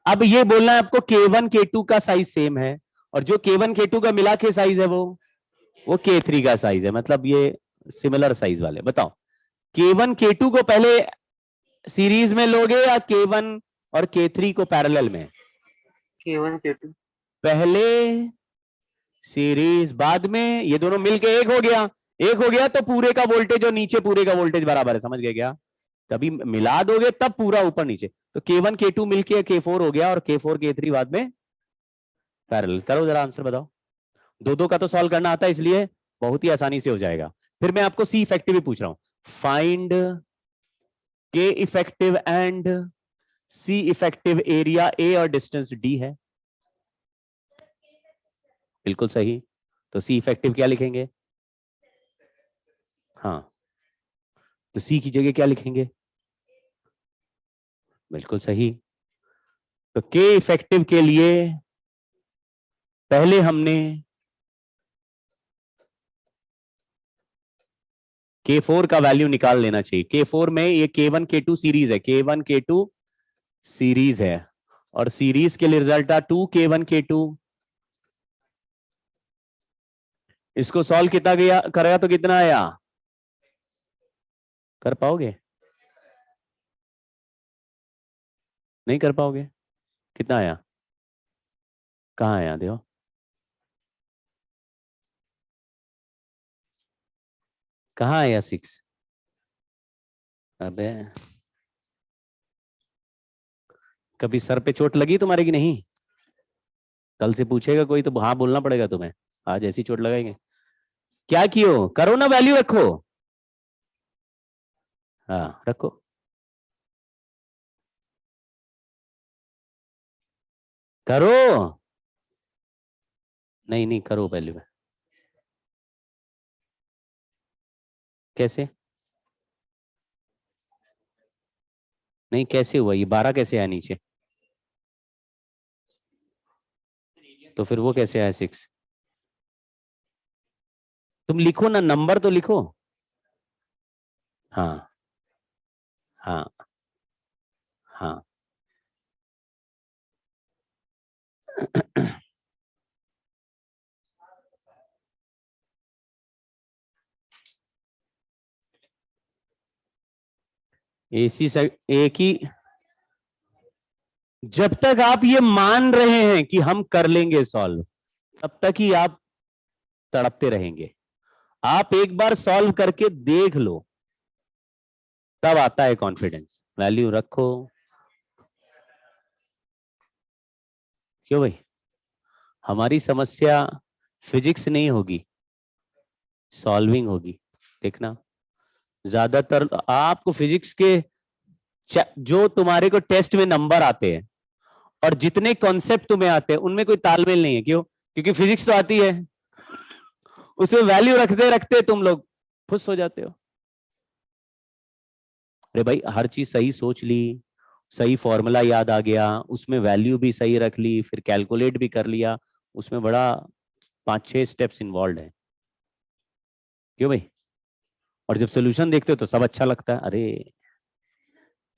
अब ये बोलना है आपको K1 K2 का साइज सेम है, और जो K1 K2 का मिला के साइज है वो K3 का साइज है, मतलब ये सिमिलर साइज वाले। बताओ K1 K2 को पहले सीरीज में लोगे या K1 और K3 को पैरेलल में? K1 K2 पहले सीरीज, बाद में ये दोनों मिलके एक हो गया। एक हो गया तो पूरे का वोल्टेज और नीचे पूरे का वोल्टेज बराबर है, समझ गए क्या? तभी मिला दोगे तब पूरा ऊपर नीचे, तो K1 K2 मिलके K4 हो गया और K4 K3 बाद में पैरेलल। करो जरा आंसर बताओ। दो दो का तो सॉल्व करना आता है, इसलिए बहुत ही आसानी से हो जाएगा। फिर मैं आपको सी इफेक्टिव भी पूछ रहा हूं, find K effective and C effective area A और डिस्टेंस डी है। बिल्कुल सही, तो सी इफेक्टिव क्या लिखेंगे? हाँ, तो सी की जगह क्या लिखेंगे? बिल्कुल सही। तो के इफेक्टिव के लिए पहले हमने K4 का वैल्यू निकाल लेना चाहिए। K4 में ये K1 K2 सीरीज है, K1 K2 सीरीज है, और सीरीज के लिए रिजल्ट था 2 K1 K2। इसको सॉल्व कितना गया करेगा तो कितना आया? कर पाओगे? नहीं कर पाओगे? कितना आया? कहाँ आया देखो? कहाँ आया 6? अबे कभी सर पे चोट लगी तुम्हारे की नहीं? कल से पूछेगा कोई तो हाँ बोलना पड़ेगा तुम्हें, आज ऐसी चोट लगाएंगे। क्या कियो? करो ना, वैल्यू रखो। हाँ रखो। करो। नहीं नहीं करो वैल्यू में। कैसे? नहीं कैसे हुआ ये 12 कैसे आया नीचे? तो फिर वो कैसे आया 6? तुम लिखो ना, नंबर तो लिखो। हाँ हाँ हाँ। एसी से एक ही जब तक आप ये मान रहे हैं कि हम कर लेंगे सॉल्व, तब तक ही आप तड़पते रहेंगे। आप एक बार सॉल्व करके देख लो, तब आता है कॉन्फिडेंस। वैल्यू रखो। क्यों भाई? हमारी समस्या फिजिक्स नहीं होगी, सॉल्विंग होगी। देखना, ज्यादातर आपको फिजिक्स के जो तुम्हारे को टेस्ट में नंबर आते हैं और जितने कॉन्सेप्ट तुम्हें आते हैं उनमें कोई तालमेल नहीं है। क्यों? क्योंकि फिजिक्स तो आती है, उसमें वैल्यू रखते रखते तुम लोग खुश हो जाते हो। अरे भाई, हर चीज सही सोच ली, सही फॉर्मूला याद आ गया, उसमें वैल्यू भी सही रख ली, फिर कैलकुलेट भी कर लिया, उसमें बड़ा 5-6 स्टेप्स इन्वॉल्व है। क्यों भाई? और जब सोल्यूशन देखते हो तो सब अच्छा लगता है, अरे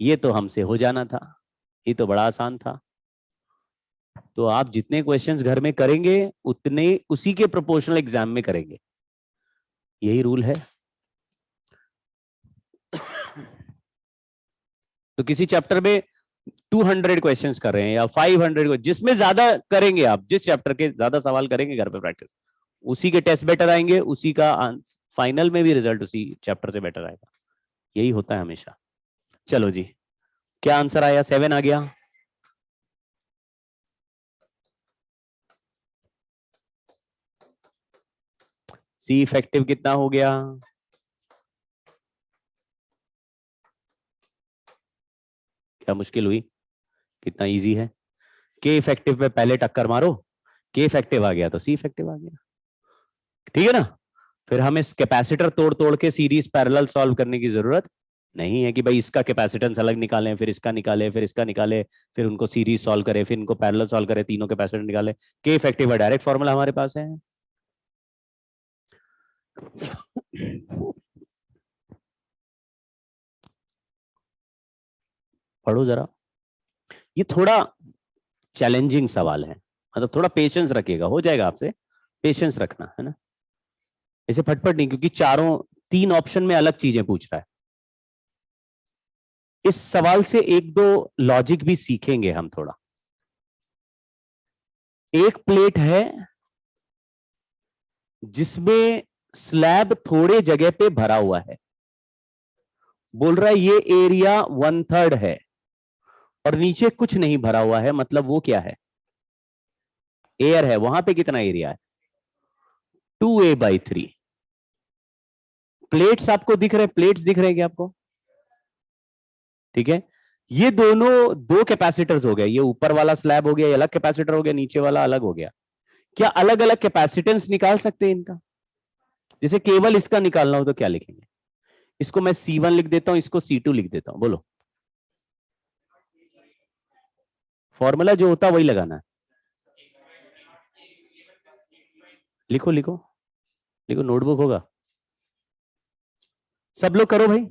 ये तो हमसे हो जाना था, ये तो बड़ा आसान था। तो आप जितने क्वेश्चंस घर में करेंगे उतने उसी के प्रोपोर्शनल एग्जाम में करेंगे, यही रूल है। तो किसी चैप्टर में 200 क्वेश्चंस कर रहे हैं या 500, जिसमें ज्यादा करेंगे आप, जिस चैप्टर के ज्यादा सवाल करेंगे घर पे प्रैक्टिस, उसी के टेस्ट बेटर आएंगे, उसी का फाइनल में भी रिजल्ट उसी चैप्टर से बेटर आएगा। यही होता है हमेशा। चलो जी, क्या आंसर आया? 7 आ गया। सी इफेक्टिव कितना हो गया? क्या मुश्किल हुई? कितना इजी है। के इफेक्टिव पे पहले टक्कर मारो, के इफेक्टिव आ गया तो सी इफेक्टिव आ गया। ठीक है ना? फिर हमें कैपेसिटर तोड़ तोड़ के सीरीज पैरेलल सॉल्व करने की जरूरत नहीं है कि भाई इसका कैपेसिटेंस अलग निकालें, फिर इसका निकाले, फिर इसका निकाले, फिर उनको सीरीज सॉल्व करें, फिर इनको पैरेलल सॉल्व करें, तीनों कैपेसिटर निकाले। के इफेक्टिव है, डायरेक्ट फॉर्मूला हमारे पास है। पढ़ो जरा, ये थोड़ा चैलेंजिंग सवाल है, मतलब थोड़ा पेशेंस रखिएगा, हो जाएगा आपसे, पेशेंस रखना है ना। ऐसे फटफट नहीं, क्योंकि 3 ऑप्शन में अलग चीजें पूछ रहा है। इस सवाल से 1-2 लॉजिक भी सीखेंगे हम थोड़ा। एक प्लेट है जिसमें स्लैब थोड़े जगह पे भरा हुआ है, बोल रहा है ये एरिया 1/3 है, और नीचे कुछ नहीं भरा हुआ है, मतलब वो क्या है? एयर है। वहां पे कितना एरिया है? 2a/3। प्लेट्स आपको दिख रहे? प्लेट्स दिख रहे हैं क्या आपको? ठीक है, ये दोनों 2 कैपेसिटर्स हो गए, ये ऊपर वाला स्लैब हो गया, ये अलग कैपेसिटर हो गया, नीचे वाला अलग हो गया। क्या अलग अलग कैपेसिटेंस निकाल सकते हैं इनका? जैसे केवल इसका निकालना हो तो क्या लिखेंगे? इसको मैं C1 लिख देता हूं, इसको C2 लिख देता हूं, बोलो। फॉर्मूला जो होता है वही लगाना है। लिखो लिखो लिखो, नोटबुक होगा, सब लोग करो भाई,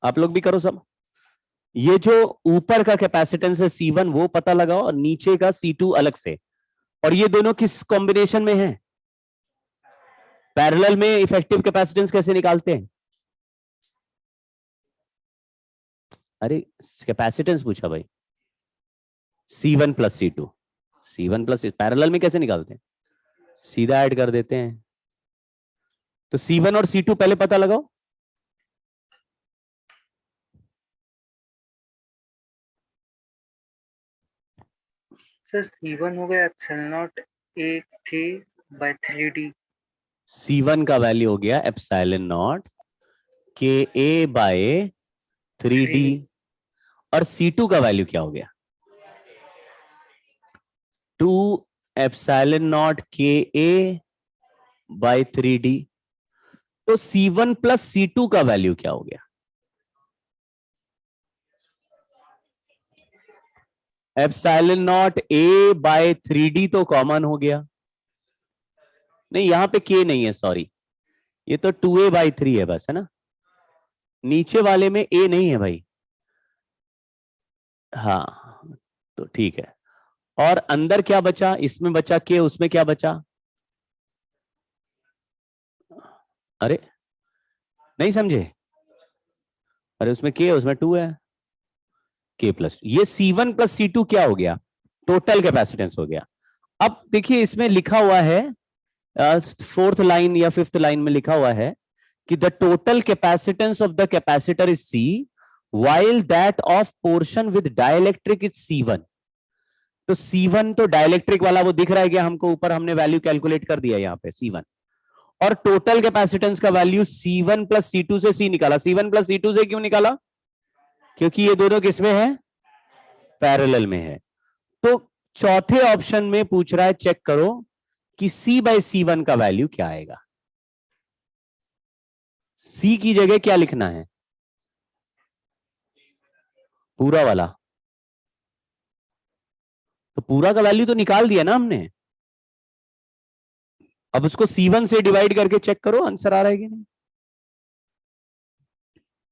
आप लोग भी करो सब। ये जो ऊपर का कैपेसिटेंस है C1 वो पता लगाओ, और नीचे का C2 अलग से। और ये दोनों किस कॉम्बिनेशन में है? पैरेलल में। इफेक्टिव कैपेसिटेंस कैसे निकालते हैं? अरे कैपेसिटेंस पूछा भाई। C1 + C2, C1 + पैरेलल में कैसे निकालते हैं? सीधा ऐड कर देते हैं। तो C1 और C2 पहले पता लगाओ। सर C1 हो गया ε0 A K/3D। C1 का वैल्यू हो गया ε0 Ka/3D। और C2 का वैल्यू क्या हो गया? 2ε0 Ka/3D। तो C1 + C2 का वैल्यू क्या हो गया? ε0 A/3D तो कॉमन हो गया, नहीं यहां पे K नहीं है, सॉरी, ये तो 2a/3 है बस, है ना। नीचे वाले में A नहीं है भाई। हाँ, तो ठीक है। और अंदर क्या बचा? इसमें बचा K, उसमें क्या बचा? अरे नहीं समझे? अरे उसमें K है, उसमें 2 है। K+2। ये C1 प्लस C2 क्या हो गया? टोटल कैपेसिटेंस हो गया। अब देखिए इसमें लिखा हुआ है, फोर्थ लाइन या फिफ्थ लाइन में लिखा हुआ है कि the total capacitance of the capacitor is C while that of portion with dielectric is C1। तो C1 तो डाइलेक्ट्रिक वाला वो दिख रहा है क्या हमको? ऊपर हमने वैल्यू कैलकुलेट कर दिया यहाँ पे C1, और टोटल कैपेसिटेंस का वैल्यू C1 प्लस C2 से C निकाला। C1 प्लस C2 से क्यों निकाला? क्योंकि ये दोनों किसमें है? पैरेलल में है। तो चौथे ऑप्शन में पूछ रहा है चेक करो कि C/C1 का वैल्यू क्या आएगा। C की जगह क्या लिखना है? पूरा वाला। तो पूरा का वैल्यू तो निकाल दिया ना हमने। अब उसको C1 से डिवाइड करके चेक करो आंसर आ रहा है कि नहीं।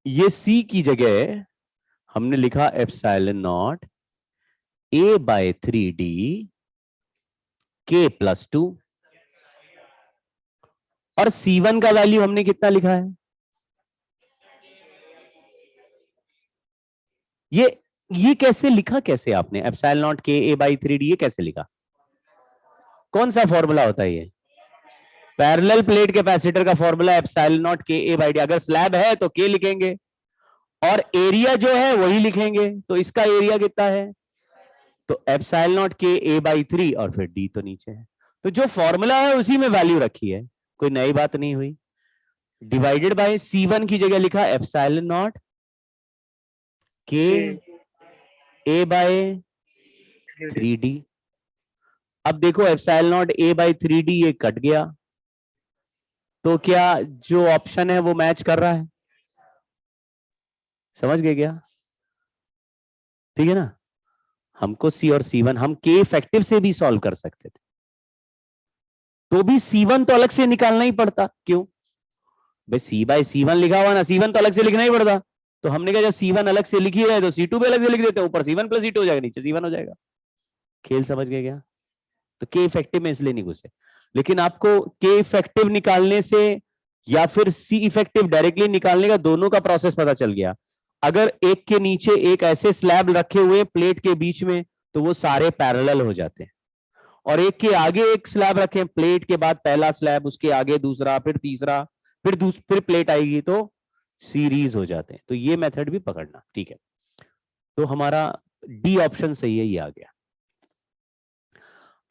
ये C की जगह हमने लिखा एप्सिलॉन नॉट A/3D K+2, और C1 का वैल्यू हमने कितना लिखा है? ये कैसे लिखा? कैसे आपने एप्सिलॉन नॉट K A/3D ये कैसे लिखा? कौन सा फॉर्मूला होता है ये? पैरेलल प्लेट कैपेसिटर का formula epsilon naught K A/D। अगर स्लैब है तो K लिखेंगे और एरिया जो है वही लिखेंगे। तो इसका एरिया कितना है? तो एप्सिलॉन नॉट K A/3 और फिर D तो नीचे है। तो जो फॉर्मूला है उसी में वैल्यू रखी है, कोई नई बात नहीं हुई। डिवाइडेड बाय C1 की जगह लिखा एप्सिलॉन नॉट K A/3D। अब देखो एप्सिलॉन नॉट A/3D ये कट गया, तो क्या जो ऑप्शन है वो मैच कर रहा है? समझ गए क्या? ठीक है ना। हमको C और C1 हम K इफेक्टिव से भी सॉल्व कर सकते थे, तो भी C1 तो अलग से निकालना ही पड़ता। क्यों भाई? C/C1 लिखा हुआ ना, C1 तो अलग से लिखना ही पड़ता। तो हमने कहा जब C1 अलग से लिखी है तो C2 भी अलग से लिख देते हैं। ऊपर C1 प्लस C2 हो जाएगा, नीचे C1 हो जाएगा। खेल समझ गए क्या? तो K इफेक्टिव में इसलिए नहीं घुसे। लेकिन आपको K इफेक्टिव निकालने से या फिर C इफेक्टिव डायरेक्टली निकालने का दोनों का प्रोसेस पता चल गया। अगर एक के नीचे एक ऐसे स्लैब रखे हुए प्लेट के बीच में तो वो सारे पैरेलल हो जाते हैं, और एक के आगे एक स्लैब रखें, प्लेट के बाद पहला स्लैब, उसके आगे दूसरा, फिर तीसरा, फिर प्लेट आएगी तो सीरीज हो जाते हैं। तो ये मेथड भी पकड़ना। ठीक है, तो हमारा डी ऑप्शन सही है, ये आ गया।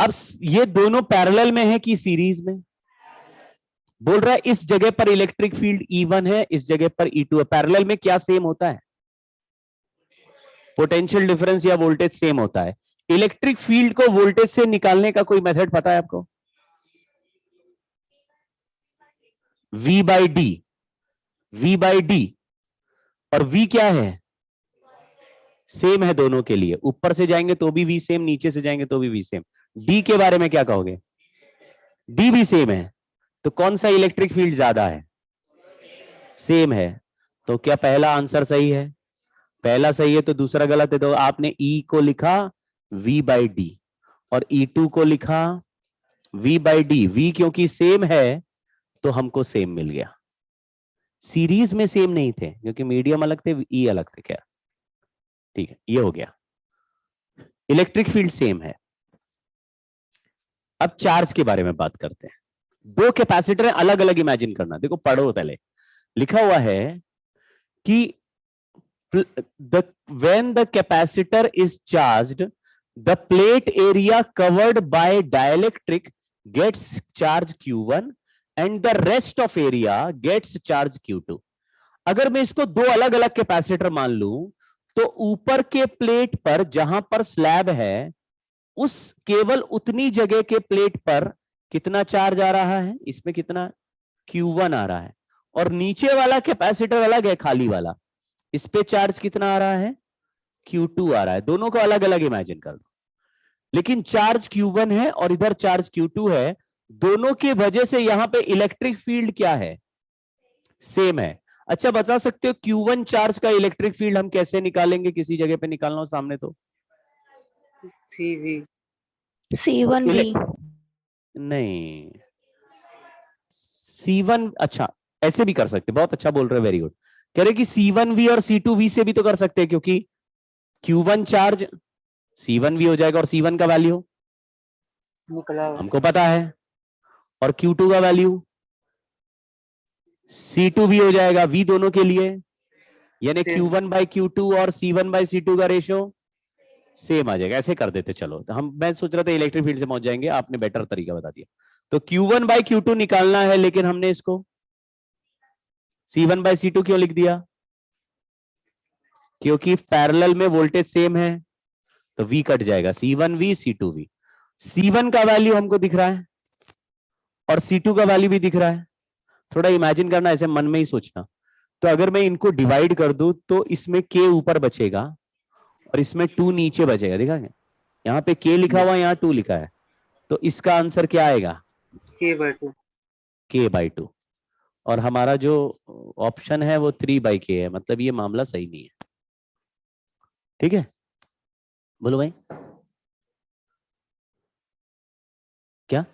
अब ये दोनों पैरेलल में है कि सीरीज में? बोल रहा है इस जगह पर इलेक्ट्रिक फील्ड E1 है, इस जगह पर E2 है। पैरेलल में क्या सेम होता है? पोटेंशियल डिफरेंस या वोल्टेज सेम होता है। इलेक्ट्रिक फील्ड को वोल्टेज से निकालने का कोई मेथड पता है आपको? V/D, V/D, और V क्या है? सेम है दोनों के लिए। ऊपर से जाएंगे तो भी V सेम, नीचे से जाएंगे तो भी V सेम। D के बारे में क्या कहोगे? D भी सेम है। तो कौन सा इलेक्ट्रिक फील्ड ज्यादा है? सेम है। तो क्या पहला आंसर सही है? पहला सही है तो दूसरा गलत है। तो आपने E को लिखा V/D और E2 को लिखा V/D। V क्योंकि सेम है तो हमको सेम मिल गया। सीरीज में सेम नहीं थे क्योंकि मीडियम अलग थे, E अलग थे। क्या ठीक है, ये हो गया। इलेक्ट्रिक फील्ड सेम है। अब चार्ज के बारे में बात करते हैं। दो कैपेसिटर अलग अलग इमेजिन करना। देखो पढ़ो, पहले लिखा हुआ है कि when the capacitor is charged, the plate area covered by dielectric gets charge Q1 and the rest of area gets charge Q2। अगर मैं इसको दो अलग अलग कैपेसिटर मान लूं तो ऊपर के प्लेट पर जहां पर स्लैब है उस केवल उतनी जगह के प्लेट पर कितना चार्ज आ रहा है? इसमें कितना? Q1 आ रहा है। और नीचे वाला कैपेसिटर अलग है, खाली वाला, इस पे चार्ज कितना आ रहा है? Q2 आ रहा है। दोनों को अलग अलग इमेजिन कर दो। लेकिन चार्ज Q1 है और इधर चार्ज Q2 है। दोनों की वजह से यहां पे इलेक्ट्रिक फील्ड क्या है? सेम है। अच्छा बता सकते हो Q1 चार्ज का इलेक्ट्रिक फील्ड हम कैसे निकालेंगे? किसी जगह पे निकालना हो सामने तो CV C1V। नहीं, C1। अच्छा ऐसे भी कर सकते, बहुत अच्छा बोल रहे, वेरी गुड। कह रहे कि C1V और C2V से भी तो कर सकते हैं, क्योंकि Q1 चार्ज C1V हो जाएगा और C1 का वैल्यू निकला हमको पता है, और Q2 का वैल्यू C2V हो जाएगा, V दोनों के लिए, यानी Same. Q1/Q2 और C1/C2 का रेशियो सेम आ जाएगा। ऐसे कर देते चलो, तो मैं सोच रहा था इलेक्ट्रिक फील्ड से पहुंच जाएंगे, आपने बेटर तरीका बता दिया। तो Q1/Q2 निकालना है, लेकिन हमने इसको C1/C2 क्यों लिख दिया? क्योंकि पैरेलल में वोल्टेज सेम है, तो V कट जाएगा, C1V C2V। C1 का वैल्यू हमको दिख रहा है और C2 का वैल्यू भी दिख रहा है। थोड़ा इमेजिन करना, ऐसे मन में ही सोचना। तो अगर मैं इनको डिवाइड कर दूं तो इसमें K ऊपर बचेगा और इसमें 2 नीचे बचेगा। देखा क्या, यहाँ पे K लिखा हुआ, यहाँ 2 लिखा है, तो इसका आंसर क्या आएगा? K/2। K/2। और हमारा जो ऑप्शन है वो 3/K है, मतलब ये मामला सही नहीं है। ठीक है, बोलो भाई, क्या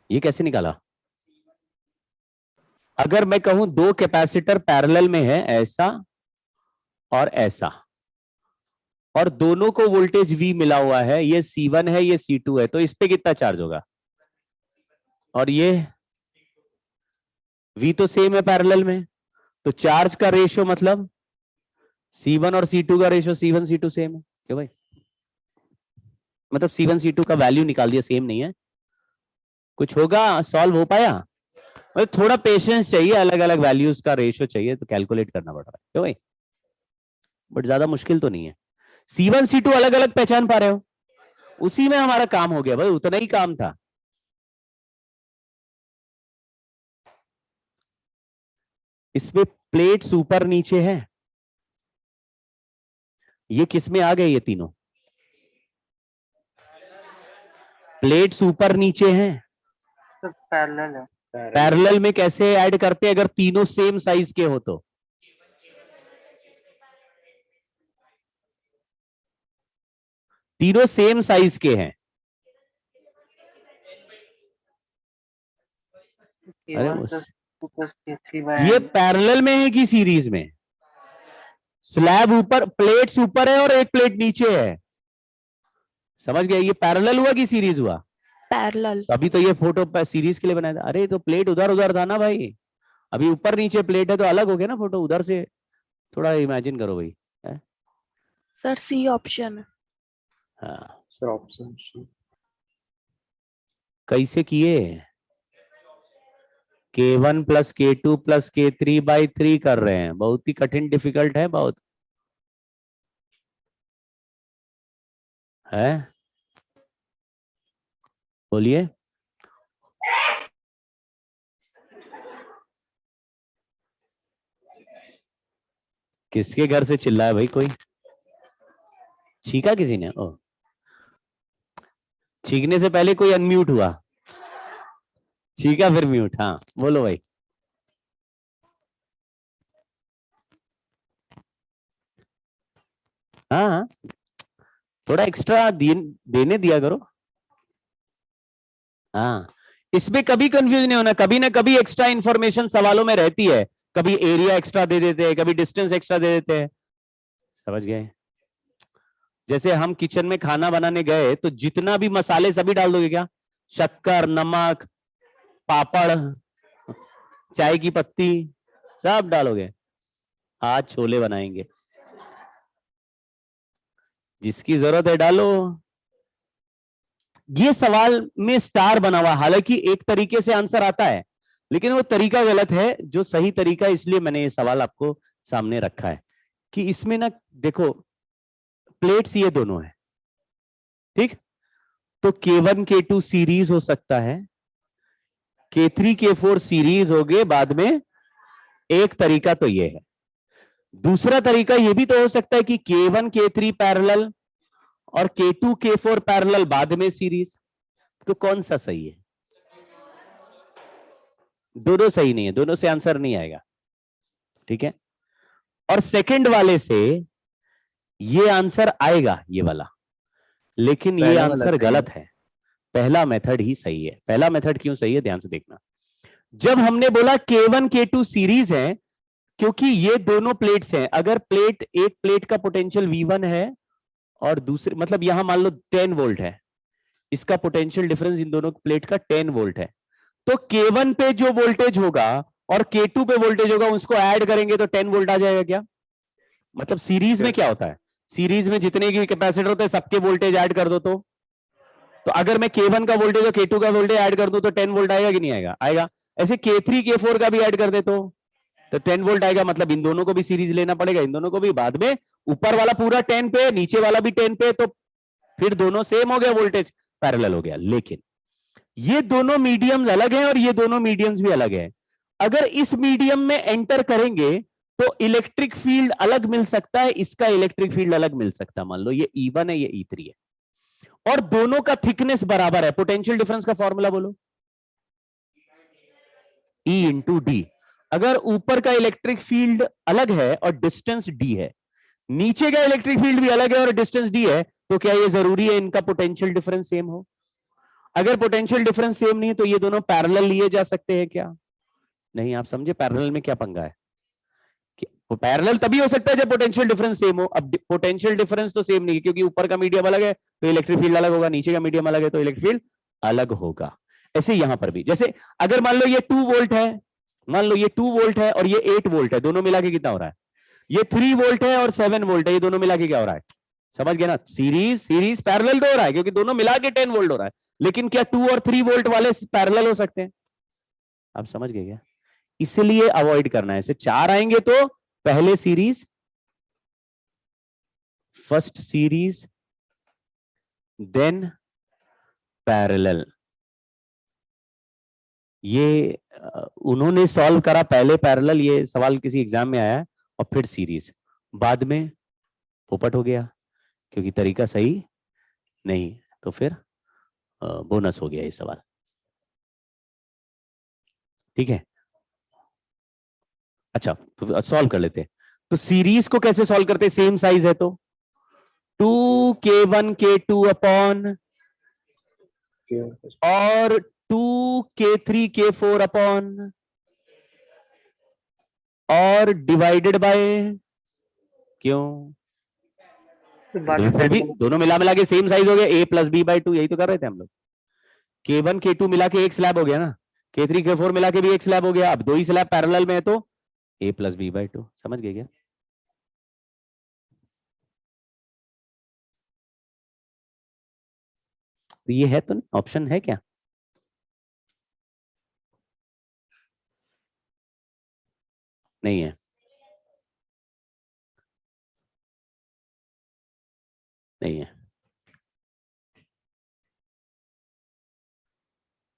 ये कैसे निकाला? अगर मैं कहूं 2 कैपेसिटर पैरेलल में है, ऐसा और ऐसा, और दोनों को वोल्टेज V मिला हुआ है, ये C1 है, ये C2 है, तो इस पे कितना चार्ज होगा? और ये V तो सेम है पैरेलल में, तो चार्ज का रेशियो मतलब C1 और C2 का रेशियो C1 C2 सेम है। क्यों भाई? मतलब C1 C2 का वैल्यू निकाल दिया, सेम नहीं है। कुछ होगा, सॉल्व हो पाया? मतलब थोड़ा पेशेंस चाहिए, अलग अलग वैल्यूज का रेशियो चाहिए, तो कैलकुलेट करना पड़ रहा है। क्यों भाई? बट ज्यादा मुश्किल तो नहीं है। C1 C2 अलग अलग पहचान पा रहे हो, उसी में हमारा काम हो गया भाई, उतना ही काम था। इसमें प्लेट्स ऊपर नीचे है, ये किस में आ गए? ये तीनों प्लेट्स ऊपर नीचे हैं, सब पैरेलल है। पैरेलल में कैसे ऐड करते हैं अगर तीनों सेम साइज के हो तो? तीनों सेम साइज के हैं। अरे K1 + 2 + K3 ये पैरेलल में है कि सीरीज में? स्लैब ऊपर, प्लेट्स ऊपर है और एक प्लेट नीचे है, समझ गए? ये पैरेलल हुआ कि सीरीज हुआ? पैरेलल। अभी तो ये फोटो सीरीज के लिए बनाया था। अरे तो प्लेट उधर उधर था ना भाई, अभी ऊपर नीचे प्लेट है तो अलग हो गया ना फोटो, उधर से थोड़ा इमेजिन करो भाई। Sir C option. हाँ, सर ऑप्शन सी। कैसे किए? K1 + K2 + K3/3 कर रहे हैं, बहुत ही कठिन, डिफिकल्ट है बहुत, है? बोलिए। किसके घर से चिल्ला है भाई? कोई छींका किसी ने? ओ, छींकने से पहले कोई अनम्यूट हुआ, छींका फिर म्यूट। हाँ बोलो भाई। हाँ, थोड़ा एक्स्ट्रा देने दिया करो। हाँ, इसमें कभी कंफ्यूज नहीं होना, कभी ना कभी एक्स्ट्रा इंफॉर्मेशन सवालों में रहती है, कभी एरिया एक्स्ट्रा दे देते हैं, कभी डिस्टेंस एक्स्ट्रा दे देते हैं, समझ गए? जैसे हम किचन में खाना बनाने गए तो जितना भी मसाले सभी डाल दोगे क्या? शक्कर, नमक, पापड़, चाय की पत्ती, सब डालोगे? आज छोले बनाएंगे, जिसकी जरूरत है डालो। ये सवाल में स्टार बना हुआ, हालांकि एक तरीके से आंसर आता है, लेकिन वो तरीका गलत है। जो सही तरीका, इसलिए मैंने ये सवाल आपको सामने रखा है कि इसमें ना देखो, प्लेट्स ये दोनों है, ठीक? तो K1 K2 सीरीज हो सकता है, K3 K4 सीरीज हो गए बाद में। एक तरीका तो ये है। दूसरा तरीका ये भी तो हो सकता है कि K1 K3 पैरेलल और K2 K4 पैरेलल बाद में सीरीज। तो कौन सा सही है? दोनों सही नहीं है, दोनों से आंसर नहीं आएगा, ठीक है? और सेकंड वाले से ये आंसर आएगा, ये वाला, लेकिन ये आंसर गलत है। पहला मेथड ही सही है। पहला मेथड क्यों सही है, ध्यान से देखना। जब हमने बोला K1 K2 सीरीज है, क्योंकि ये दोनों प्लेट्स हैं, अगर एक प्लेट का पोटेंशियल V1 है और दूसरे मतलब यहां मान लो 10 वोल्ट है, इसका पोटेंशियल डिफरेंस इन दोनों प्लेट का 10 वोल्ट है, तो K1 पे जो वोल्टेज होगा और K2 पे वोल्टेज होगा उसको ऐड करेंगे तो 10 वोल्ट आ जाएगा क्या? मतलब सीरीज में क्या होता है, सीरीज में जितने की कैपेसिटर होते हैं सबके वोल्टेज ऐड कर दो तो अगर मैं K1 का वोल्टेज और K2 का वोल्टेज ऐड कर दूं तो 10 वोल्ट आएगा कि नहीं आएगा? आएगा। ऐसे K3 K4 का भी ऐड कर दे तो 10 वोल्ट आएगा। मतलब इन दोनों को भी सीरीज लेना पड़ेगा, इन दोनों को भी, बाद में ऊपर वाला पूरा 10 पे, नीचे वाला भी 10 पे, तो फिर दोनों सेम हो गया, वोल्टेज पैरेलल हो गया। लेकिन ये दोनों मीडियम्स अलग हैं और ये दोनों मीडियम्स भी अलग हैं। अगर इस मीडियम में एंटर करेंगे तो इलेक्ट्रिक फील्ड अलग मिल सकता है, इसका इलेक्ट्रिक फील्ड अलग मिल सकता है। मान लो ये E1 है, ये E3 है, और दोनों का थिकनेस बराबर है। पोटेंशियल डिफरेंस का फॉर्मूला बोलो, E इंटू डी। अगर ऊपर का इलेक्ट्रिक फील्ड अलग है और डिस्टेंस D है, नीचे का इलेक्ट्रिक फील्ड भी अलग है और डिस्टेंस D है, तो क्या ये जरूरी है इनका पोटेंशियल डिफरेंस सेम हो? अगर पोटेंशियल डिफरेंस सेम नहीं है तो ये दोनों पैरेलल लिए जा सकते हैं क्या? नहीं। आप समझे पैरेलल में क्या पंगा है? पैरेलल तभी हो सकता है जब पोटेंशियल डिफरेंस सेम हो। अब पोटेंशियल डिफरेंस तो सेम नहीं है, क्योंकि ऊपर का मीडियम अलग है तो इलेक्ट्रिक फील्ड अलग होगा, नीचे का मीडियम अलग है तो इलेक्ट्रिक फील्ड अलग होगा। ऐसे यहां पर भी, जैसे अगर मान लो ये 2 वोल्ट है, मान लो ये 2 वोल्ट है और ये 8 वोल्ट है, दोनों मिला के कितना हो रहा है? ये 3 वोल्ट है और 7 वोल्ट है, ये दोनों मिला के क्या हो रहा है? समझ गए ना? सीरीज पैरेलल तो हो रहा है क्योंकि दोनों मिला के 10 वोल्ट हो रहा है, लेकिन क्या 2 और 3 वोल्ट वाले पैरेलल हो सकते हैं? आप समझ गए क्या? इसलिए अवॉइड करना है। ऐसे 4 आएंगे तो पहले series, first series, then parallel. ये उन्होंने सॉल्व करा, पहले पैरेलल, ये सवाल किसी एग्जाम में आया, और फिर सीरीज, बाद में पोपट हो गया क्योंकि तरीका सही नहीं, तो फिर बोनस हो गया ये सवाल। ठीक है, अच्छा तो सॉल्व कर लेते हैं। तो सीरीज को कैसे सॉल्व करते हैं? सेम साइज है तो 2k1 k2 अपॉन और 2k3 k4 अपॉन और डिवाइडेड बाय, क्यों? बाकी फिर भी दोनों मिला के सेम साइज हो गया, a प्लस बी बाई 2, यही तो कर रहे थे हम लोग। k1 k2 मिला के एक स्लैब हो गया ना, k3 k4 मिला के भी एक स्लैब हो गया। अब 2 ही स्लैब पैरेलल में है तो a प्लस बी बाई 2। समझ गए क्या? तो ये है, तो ऑप्शन है क्या? नहीं है, नहीं है,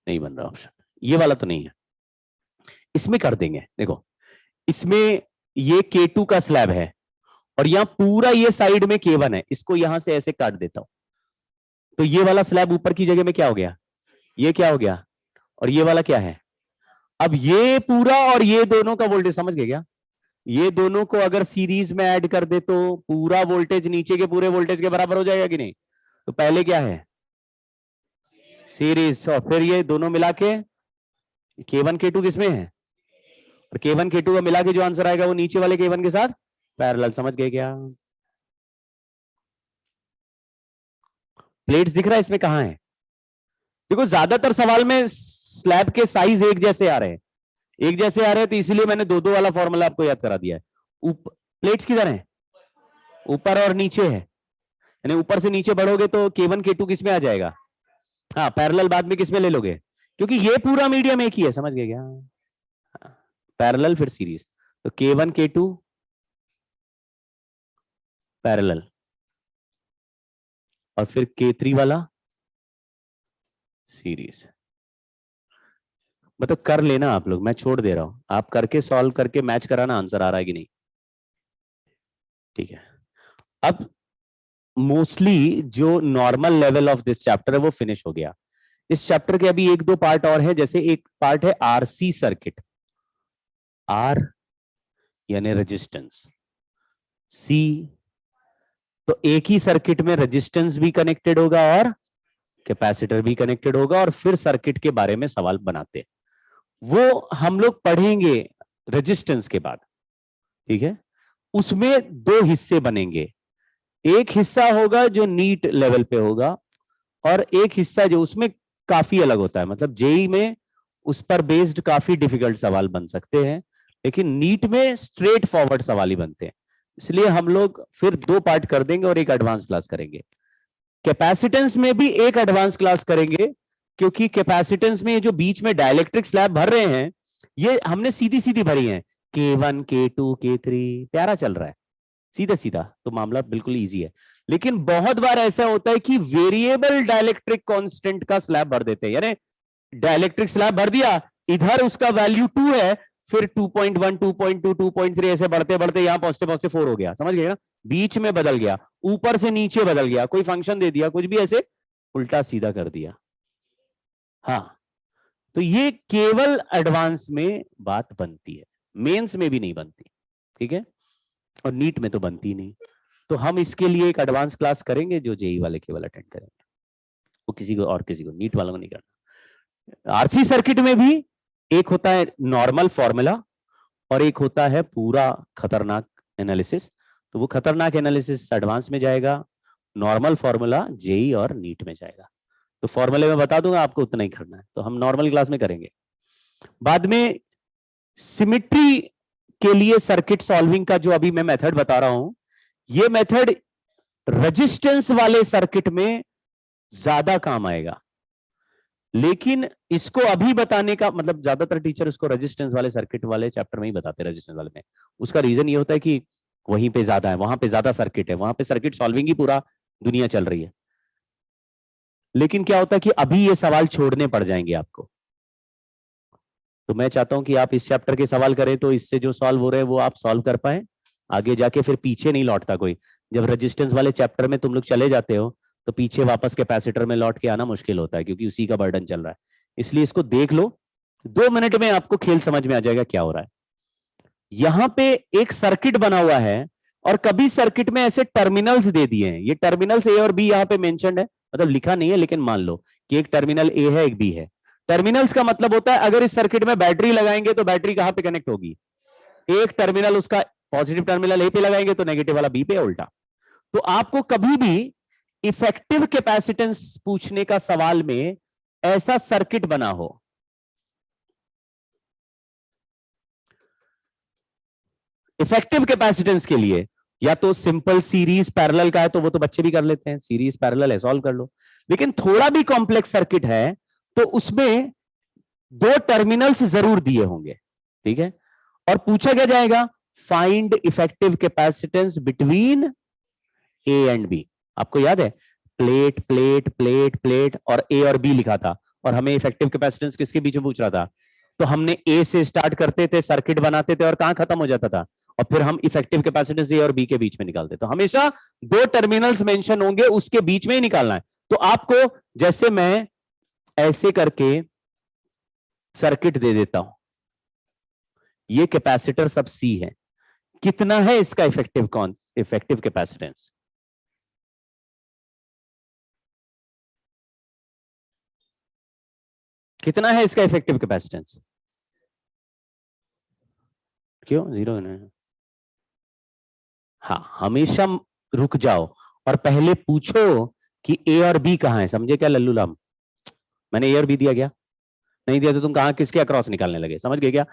नहीं बन रहा ऑप्शन, ये वाला तो नहीं है। इसमें कर देंगे, देखो इसमें ये K2 का स्लैब है और यहां पूरा ये साइड में K1 है, इसको यहां से ऐसे काट देता हूं तो ये वाला स्लैब ऊपर की जगह में क्या हो गया? ये क्या हो गया? और ये वाला क्या है? अब ये पूरा और ये दोनों का वोल्टेज, समझ गए क्या? ये दोनों को अगर सीरीज में ऐड कर दे तो पूरा वोल्टेज नीचे के पूरे वोल्टेज के बराबर हो जाएगा कि नहीं? तो पहले क्या है? सीरीज, और फिर ये दोनों मिला के K1 K2 किसमें है? और K1 K2 का मिला के जो आंसर आएगा वो नीचे वाले K1 के साथ पैरेलल। समझ गए क्या? प्लेट्स दिख रहा है इसमें कहां है? देखो ज्यादातर सवाल में स्लैब के साइज एक जैसे आ रहे हैं, एक जैसे आ रहे हैं, तो इसीलिए मैंने 2-2 वाला फॉर्मूला आपको याद करा दिया है। प्लेट्स किधर है? ऊपर और नीचे है, यानी ऊपर से नीचे बढ़ोगे तो K1 K2 किसमें आ जाएगा? हाँ, पैरेलल बाद में किसमें ले लोगे? क्योंकि ये पूरा मीडियम एक ही है। समझ गए क्या? पैरेलल फिर सीरीज, तो K1 K2 पैरेलल, और फिर K3 वाला सीरीज। मतलब कर लेना आप लोग, मैं छोड़ दे रहा हूं, आप करके सॉल्व करके मैच कराना आंसर आ रहा है कि नहीं। ठीक है, अब मोस्टली जो normal level of this chapter है वो फिनिश हो गया। इस चैप्टर के अभी 1-2 पार्ट और है, जैसे एक पार्ट है आरसी सर्किट, आर यानी रेजिस्टेंस, सी तो एक ही सर्किट में रेजिस्टेंस भी कनेक्टेड होगा और कैपेसिटर भी कनेक्टेड होगा, और फिर सर्किट के बारे में सवाल बनाते हैं, वो हम लोग पढ़ेंगे रेजिस्टेंस के बाद। ठीक है, उसमें 2 हिस्से बनेंगे, एक हिस्सा होगा जो नीट लेवल पे होगा और एक हिस्सा जो उसमें काफी अलग होता है, मतलब जेई में उस पर बेस्ड काफी डिफिकल्ट सवाल बन सकते हैं, लेकिन नीट में स्ट्रेट फॉरवर्ड सवाल ही बनते हैं। इसलिए हम लोग फिर 2 पार्ट कर देंगे और एक एडवांस क्लास करेंगे। कैपेसिटेंस में भी एक एडवांस क्लास करेंगे, क्योंकि कैपेसिटेंस में ये जो बीच में डाइलेक्ट्रिक स्लैब भर रहे हैं ये हमने सीधी सीधी भरी है, K1 K2 K3 प्यारा चल रहा है सीधा सीधा, तो मामला बिल्कुल इजी है। लेकिन बहुत बार ऐसा होता है कि वेरिएबल डाइलेक्ट्रिक कांस्टेंट का स्लैब भर देते हैं, यानी डाइलेक्ट्रिक स्लैब भर दिया, इधर उसका वैल्यू 2 है, फिर 2.1 2.2 2.3 ऐसे बढ़ते बढ़ते यहां पहुंचते पहुंचते 4 हो गया, समझ गए ना, बीच में बदल गया, ऊपर से नीचे बदल गया, कोई फंक्शन दे दिया, कुछ भी ऐसे उल्टा सीधा कर दिया। हाँ, तो ये केवल एडवांस में बात बनती है, मेंस में भी नहीं बनती, ठीक है, और नीट में तो बनती नहीं। तो हम इसके लिए एक एडवांस क्लास करेंगे जो जेई वाले केवल अटेंड करेंगे, वो किसी को और किसी को, नीट वालों को नहीं करना। आरसी सर्किट में भी एक होता है नॉर्मल फॉर्मूला और एक होता है पूरा खतरनाक एनालिसिस, तो वो खतरनाक एनालिसिस एडवांस में जाएगा, नॉर्मल फॉर्मूला जेई और नीट में जाएगा। तो फॉर्मूले में बता दूंगा, आपको उतना ही करना है, तो हम नॉर्मल क्लास में करेंगे। बाद में सिमिट्री के लिए सर्किट सॉल्विंग का जो अभी मैं मेथड बता रहा हूं, ये मेथड रेजिस्टेंस वाले सर्किट में ज्यादा काम आएगा, लेकिन इसको अभी बताने का मतलब ज्यादातर टीचर उसको रेजिस्टेंस वाले सर्किट वाले चैप्टर में ही बताते हैं, रेजिस्टेंस वाले में। उसका रीजन ये होता है कि वहीं पे ज्यादा है, वहां पे ज्यादा सर्किट है, वहां पे सर्किट सॉल्विंग ही पूरा दुनिया चल रही है। लेकिन क्या होता है कि अभी ये सवाल छोड़ने पड़ जाएंगे आपको, तो मैं चाहता हूं कि आप इस चैप्टर के सवाल करें तो इससे जो सॉल्व हो रहे हैं वो आप सॉल्व कर पाए, आगे जाके फिर पीछे नहीं लौटता कोई। जब रेजिस्टेंस वाले चैप्टर में तुम लोग चले जाते हो तो पीछे वापस कैपेसिटर में लौट के आना मुश्किल होता है, क्योंकि उसी का बर्डन चल रहा है। इसलिए इसको देख लो, 2 मिनट में आपको खेल समझ में आ जाएगा क्या हो रहा है। यहां पे एक सर्किट बना हुआ है और कभी सर्किट में ऐसे टर्मिनल्स दे दिए हैं, ये टर्मिनल्स ए और बी यहाँ पे मेंशन्ड है, मतलब लिखा नहीं है लेकिन मान लो कि एक टर्मिनल ए है एक बी है। टर्मिनल्स का मतलब होता है अगर इस सर्किट में बैटरी लगाएंगे तो बैटरी कहां पे कनेक्ट होगी, एक टर्मिनल उसका पॉजिटिव टर्मिनल ए पे लगाएंगे तो नेगेटिव वाला बी पे, उल्टा। तो आपको कभी भी इफेक्टिव कैपेसिटेंस पूछने का सवाल में ऐसा सर्किट बना हो, इफेक्टिव कैपेसिटेंस के लिए या तो सिंपल सीरीज पैरेलल का है तो वो तो बच्चे भी कर लेते हैं, सीरीज पैरेलल है सॉल्व कर लो, लेकिन थोड़ा भी कॉम्प्लेक्स सर्किट है तो उसमें 2 टर्मिनल्स जरूर दिए होंगे, ठीक है, और पूछा क्या जाएगा, find effective capacitance between A and B. आपको याद है प्लेट प्लेट प्लेट प्लेट और ए और बी लिखा था, और हमें इफेक्टिव कैपेसिटेंस किसके बीच में पूछ रहा था, तो हमने ए से स्टार्ट करते थे, सर्किट बनाते थे और कहां खत्म हो जाता था, और फिर हम इफेक्टिव कैपेसिटेंस ए और बी के बीच में निकालते। तो हमेशा 2 टर्मिनल्स मेंशन होंगे, उसके बीच में ही निकालना है। तो आपको जैसे मैं ऐसे करके सर्किट दे देता हूं, ये कैपेसिटर सब सी है, कितना है इसका इफेक्टिव कैपेसिटेंस, कितना है इसका इफेक्टिव कैपेसिटेंस, क्यों 0 है? हाँ, हमेशा रुक जाओ और पहले पूछो कि ए और बी कहां है, समझे क्या लल्लू लाम, मैंने ए और बी दिया क्या, नहीं दिया तो तुम कहां किसके अक्रॉस निकालने लगे, समझ गए क्या?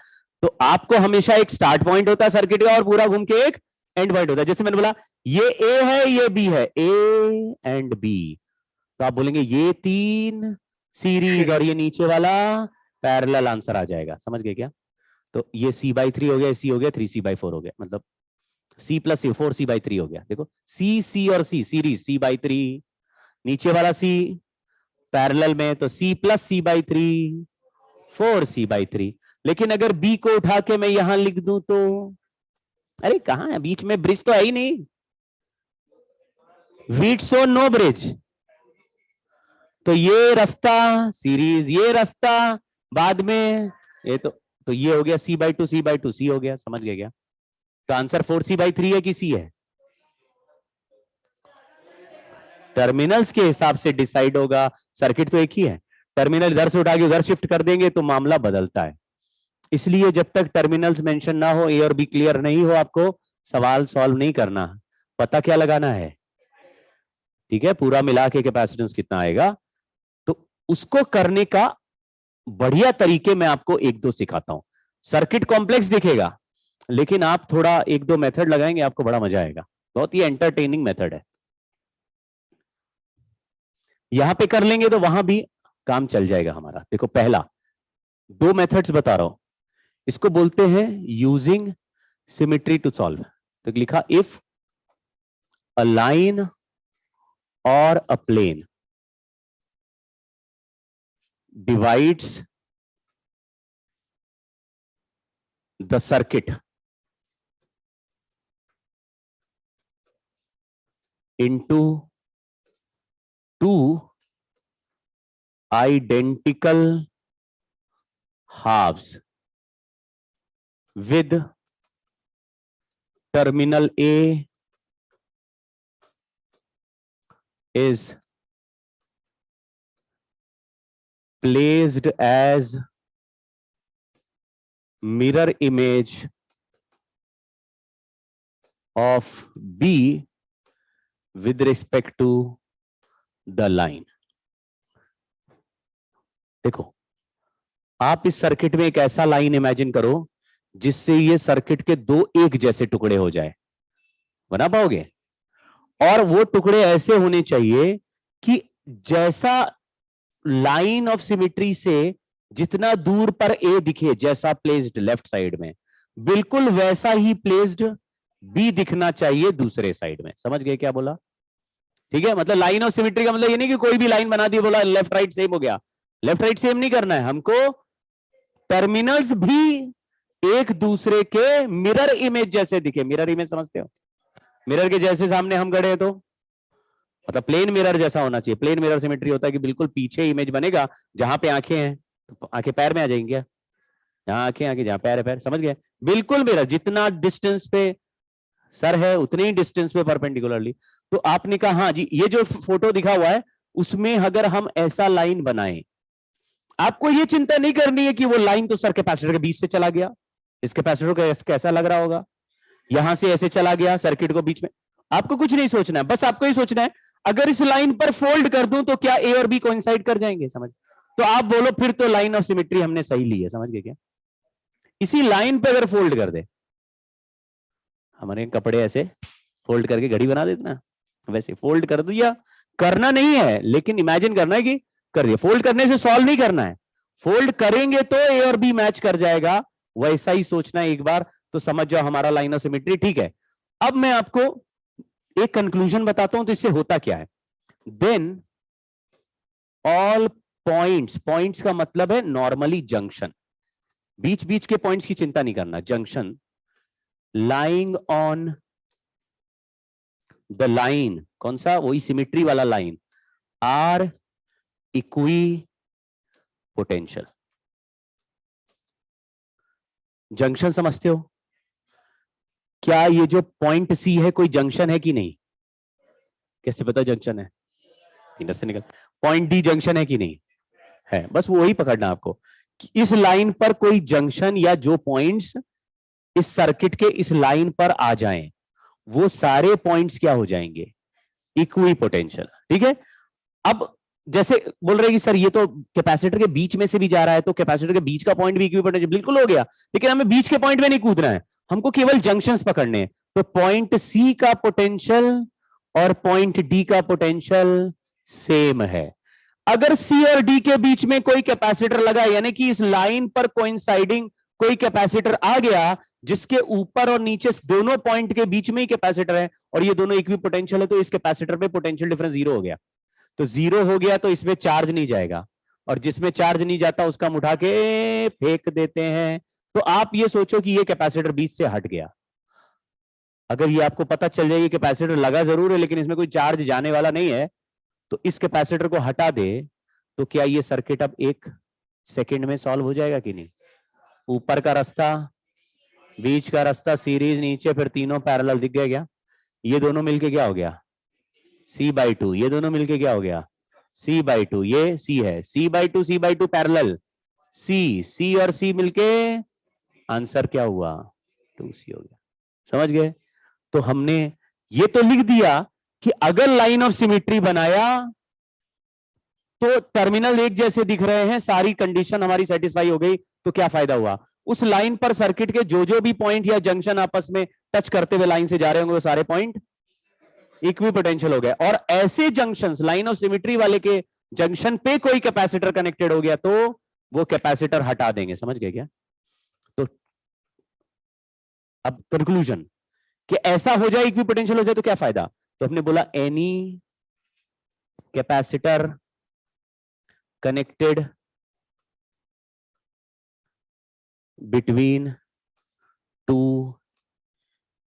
तो आपको हमेशा एक स्टार्ट पॉइंट होता है सर्किट का और पूरा घूम के एक एंड पॉइंट होता है। जैसे मैंने बोला ये ए है ये बी है, ए एंड बी, तो आप बोलेंगे ये 3 सीरीज और ये नीचे वाला पैरेलल, आंसर आ जाएगा, समझ गए क्या? तो ये C/3 हो गया, C हो गया, 3C/4 हो गया, मतलब C + C 4C/3 हो गया। देखो C और C सीरीज, C/3 नीचे वाला C पैरेलल में तो C + C/3 4C/3। लेकिन अगर B को उठा के मैं यहां लिख दूं तो, अरे कहां है, बीच में ब्रिज तो है ही नहीं, विड्थ सो नो ब्रिज, तो ये रास्ता सीरीज, ये रास्ता बाद में, ये तो ये हो गया C/2 C/2 C हो गया, समझ गए क्या? तो आंसर 4C/3 है कि C है? टर्मिनल्स के हिसाब से डिसाइड होगा, सर्किट तो एक ही है, टर्मिनल इधर से उठा के उधर शिफ्ट कर देंगे तो मामला बदलता है। इसलिए जब तक टर्मिनल्स मेंशन ना हो, ए और बी क्लियर नहीं हो, आपको सवाल सॉल्व नहीं करना, पता क्या लगाना है, ठीक है, पूरा मिला के कैपेसिटेंस कितना आएगा। तो उसको करने का बढ़िया तरीके मैं आपको एक दो सिखाता हूं। सर्किट कॉम्प्लेक्स दिखेगा, लेकिन आप थोड़ा एक दो मेथड लगाएंगे, आपको बड़ा मजा आएगा। बहुत ही एंटरटेनिंग मेथड है। यहां पे कर लेंगे तो वहां भी काम चल जाएगा हमारा। देखो, पहला दो मेथड्स बता रहा हूं, इसको बोलते हैं यूजिंग सिमेट्री टू सॉल्व। तो लिखा इफ अ लाइन और a plane divides the circuit into two identical halves with terminal A is placed as mirror image of B with respect to the line। देखो, आप इस circuit में एक ऐसा line imagine करो जिससे ये सर्किट के दो एक जैसे टुकड़े हो जाए। बना पाओगे? और वो टुकड़े ऐसे होने चाहिए कि जैसा लाइन ऑफ सिमेट्री से जितना दूर पर ए दिखे, जैसा प्लेस्ड लेफ्ट साइड में, बिल्कुल वैसा ही प्लेस्ड बी दिखना चाहिए दूसरे साइड में। समझ गए क्या बोला? ठीक है, मतलब लाइन ऑफ सिमेट्री का मतलब ये नहीं कि कोई भी लाइन बना दी, बोला लेफ्ट राइट सेम हो गया। लेफ्ट राइट सेम नहीं करना है हमको, टर्मिनल्स भी एक दूसरे के मिरर इमेज जैसे दिखे। मिरर इमेज समझते हो? मिरर के जैसे सामने हम खड़े हैं तो मतलब प्लेन मिरर जैसा होना चाहिए। प्लेन मिरर सिमेट्री होता है कि बिल्कुल पीछे इमेज बनेगा, जहां पे आंखें हैं तो आंखें पैर में आ जाएंगी क्या? जहां आंखें आंखें, जहां पैर है पैर। समझ गए? बिल्कुल मिरर, जितना डिस्टेंस पे सर है उतने ही डिस्टेंस पे परपेंडिकुलरली। तो आपने कहा हाँ जी, ये जो फोटो दिखा हुआ है उसमें अगर हम ऐसा लाइन बनाएं, आपको ये चिंता नहीं करनी है कि वो लाइन तो सर कैपेसिटर के बीच से चला गया, इस कैपेसिटर को कैसा लग रहा होगा, यहां से ऐसे चला गया सर्किट को बीच में। आपको कुछ नहीं सोचना है, बस आपको ही सोचना है अगर इस लाइन पर फोल्ड कर दूं तो क्या ए और बी कोइंसाइड कर जाएंगे। समझ? तो आप बोलो फिर तो लाइन ऑफ सिमेट्री हमने सही ली है। समझ गए क्या? इसी लाइन पे अगर फोल्ड कर दे, हमारे कपड़े ऐसे फोल्ड करके घड़ी बना देते ना, वैसे फोल्ड कर दिया। करना नहीं है, लेकिन इमेजिन करना है कि कर दिया। फोल्ड करने से सॉल्व नहीं करना है, फोल्ड करेंगे तो ए और बी मैच कर जाएगा, वैसा ही सोचना है एक बार, तो समझ जाओ हमारा लाइन ऑफ सिमेट्री ठीक है। अब मैं आपको एक कंक्लूजन बताता हूं तो इससे होता क्या है। देन ऑल पॉइंट्स, पॉइंट्स का मतलब है नॉर्मली जंक्शन, बीच बीच के पॉइंट्स की चिंता नहीं करना, junction lying on the line, कौन सा? वही सिमेट्री वाला line, are equipotential. Junction समझते हो? क्या ये जो पॉइंट सी है कोई जंक्शन है कि नहीं? कैसे पता जंक्शन है? से निकल। पॉइंट डी जंक्शन है कि नहीं है? बस वही पकड़ना आपको कि इस लाइन पर कोई जंक्शन या जो पॉइंट्स इस सर्किट के इस लाइन पर आ जाएं, वो सारे पॉइंट्स क्या हो जाएंगे? Equi potential. ठीक है, अब जैसे बोल रहे कि सर ये तो कैपेसिटर के बीच में से भी जा रहा है, तो कैपेसिटर के बीच का पॉइंट भी इक्वी पोटेंशियल। बिल्कुल हो गया, लेकिन हमें बीच के पॉइंट में नहीं कूदना है, हमको केवल जंक्शंस पकड़ने हैं। तो पॉइंट सी का पोटेंशियल और पॉइंट डी का पोटेंशियल सेम है। अगर सी और डी के बीच में कोई कैपेसिटर लगा, यानी कि इस लाइन पर कोइंसाइडिंग कोई कैपेसिटर आ गया जिसके ऊपर और नीचे दोनों पॉइंट के बीच में ही कैपेसिटर है और ये दोनों इक्वी पोटेंशियल है, तो इस कैपेसिटर पे पोटेंशियल डिफरेंस जीरो हो गया। तो जीरो हो गया तो इसमें चार्ज नहीं जाएगा, और जिसमें चार्ज नहीं जाता उसका हम उठा के फेंक देते हैं। तो आप ये सोचो कि ये कैपेसिटर बीच से हट गया। अगर ये आपको पता चल जाए कैपेसिटर लगा जरूर है लेकिन इसमें कोई चार्ज जाने वाला नहीं है, तो इस कैपेसिटर को हटा दे, तो क्या ये सर्किट अब 1 सेकंड में सॉल्व हो जाएगा कि नहीं? ऊपर का रास्ता, बीच का रास्ता, सीरीज, नीचे फिर तीनों पैरेलल दिख गए क्या? ये दोनों मिलके क्या हो गया? C/2। ये दोनों मिलके क्या हो गया? C/2। ये C है, C/2 पैरेलल, C और C मिलके आंसर क्या हुआ? 2C हो गया। समझ गए? तो हमने ये तो लिख दिया कि अगर लाइन ऑफ सिमेट्री बनाया तो टर्मिनल एक जैसे दिख रहे हैं, सारी कंडीशन हमारी सेटिस्फाई हो गई, तो क्या फायदा हुआ? उस लाइन पर सर्किट के जो भी पॉइंट या जंक्शन आपस में टच करते हुए लाइन से जा रहे होंगे वो सारे पॉइंट इक्विपोटेंशियल हो गए। और ऐसे जंक्शंस लाइन ऑफ सिमेट्री वाले के जंक्शन पे कोई कैपेसिटर कनेक्टेड हो गया तो वो कैपेसिटर हटा देंगे। समझ गए क्या? तो अब कंक्लूजन कि ऐसा हो जाए, इक्विपोटेंशियल हो जाए तो क्या फायदा? तो हमने बोला any capacitor connected between two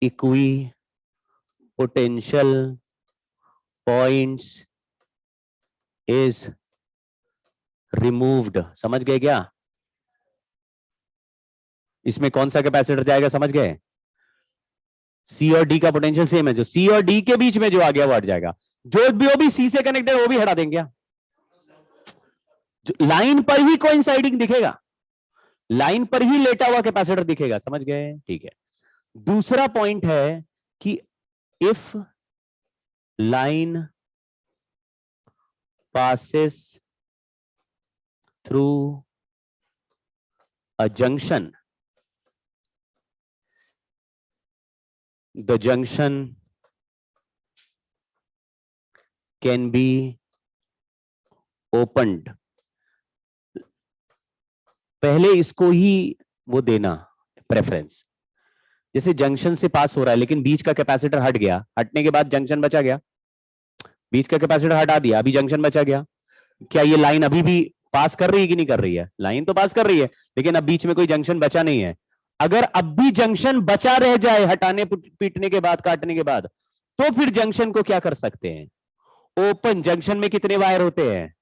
equipotential points is removed। समझ गए क्या? इसमें कौन सा कैपेसिटर जाएगा? समझ गए? सी और डी का पोटेंशियल सेम है, जो सी और डी के बीच में जो आ गया वो हट जाएगा। जो भी सी से कनेक्टेड वो भी हटा देंगे क्या? लाइन पर ही कोइंसाइडिंग दिखेगा, लाइन पर ही लेटा हुआ कैपेसिटर दिखेगा। समझ गए? ठीक है। दूसरा पॉइंट है कि if line passes through a junction, the junction can be opened। पहले इसको ही वो देना प्रेफरेंस। जैसे जंक्शन से पास हो रहा है लेकिन बीच का कैपेसिटर हट गया, हटने के बाद जंक्शन बचा गया, बीच का कैपेसिटर हटा दिया, अभी जंक्शन बचा गया। क्या ये लाइन अभी भी पास कर रही है कि नहीं कर रही है? लाइन तो पास कर रही है लेकिन अब बीच में कोई जंक्शन बचा नहीं है। अगर अब भी जंक्शन बचा रह जाए हटाने पीटने के बाद, काटने के बाद, तो फिर जंक्शन को क्या कर सकते हैं? ओपन। जंक्शन में कितने वायर होते हैं?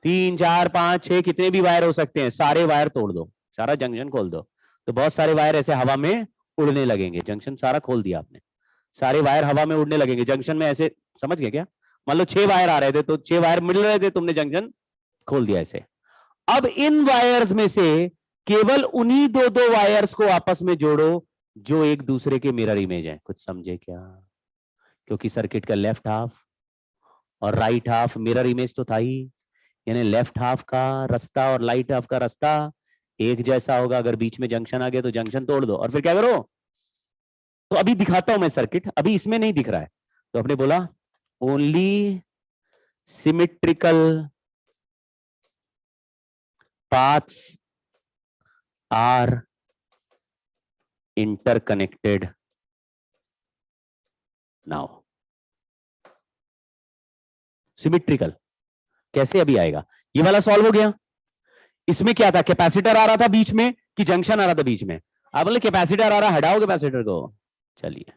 3 4 5 6 कितने भी वायर हो सकते हैं, सारे वायर तोड़ दो, सारा जंक्शन खोल दो, तो बहुत सारे वायर ऐसे हवा में उड़ने लगेंगे। जंक्शन सारा खोल दिया आपने, सारे वायर हवा में उड़ने लगेंगे जंक्शन में ऐसे। समझ गए क्या? मान लो 6 वायर आ रहे थे तो 6 वायर मिल रहे थे, तुमने जंक्शन खोल दिया ऐसे। अब इन वायर्स में से केवल उन्हीं 2 वायर्स को आपस में जोड़ो जो एक दूसरे के मिरर इमेज है। कुछ समझे क्या? क्योंकि सर्किट का लेफ्ट हाफ और राइट हाफ मिरर इमेज तो था ही, यानी लेफ्ट हाफ का रास्ता और राइट हाफ का रास्ता एक जैसा होगा। अगर बीच में जंक्शन आ गया तो जंक्शन तोड़ दो और फिर क्या करो? तो अभी दिखाता हूं मैं सर्किट, अभी इसमें नहीं दिख रहा है। तो आपने बोला only symmetrical paths are interconnected now। Symmetrical कैसे अभी आएगा? ये वाला सॉल्व हो गया। इसमें क्या था? कैपेसिटर आ रहा था बीच में कि जंक्शन आ रहा था बीच में? आप बोले कैपेसिटर आ रहा, हटाओ कैपेसिटर को। चलिए,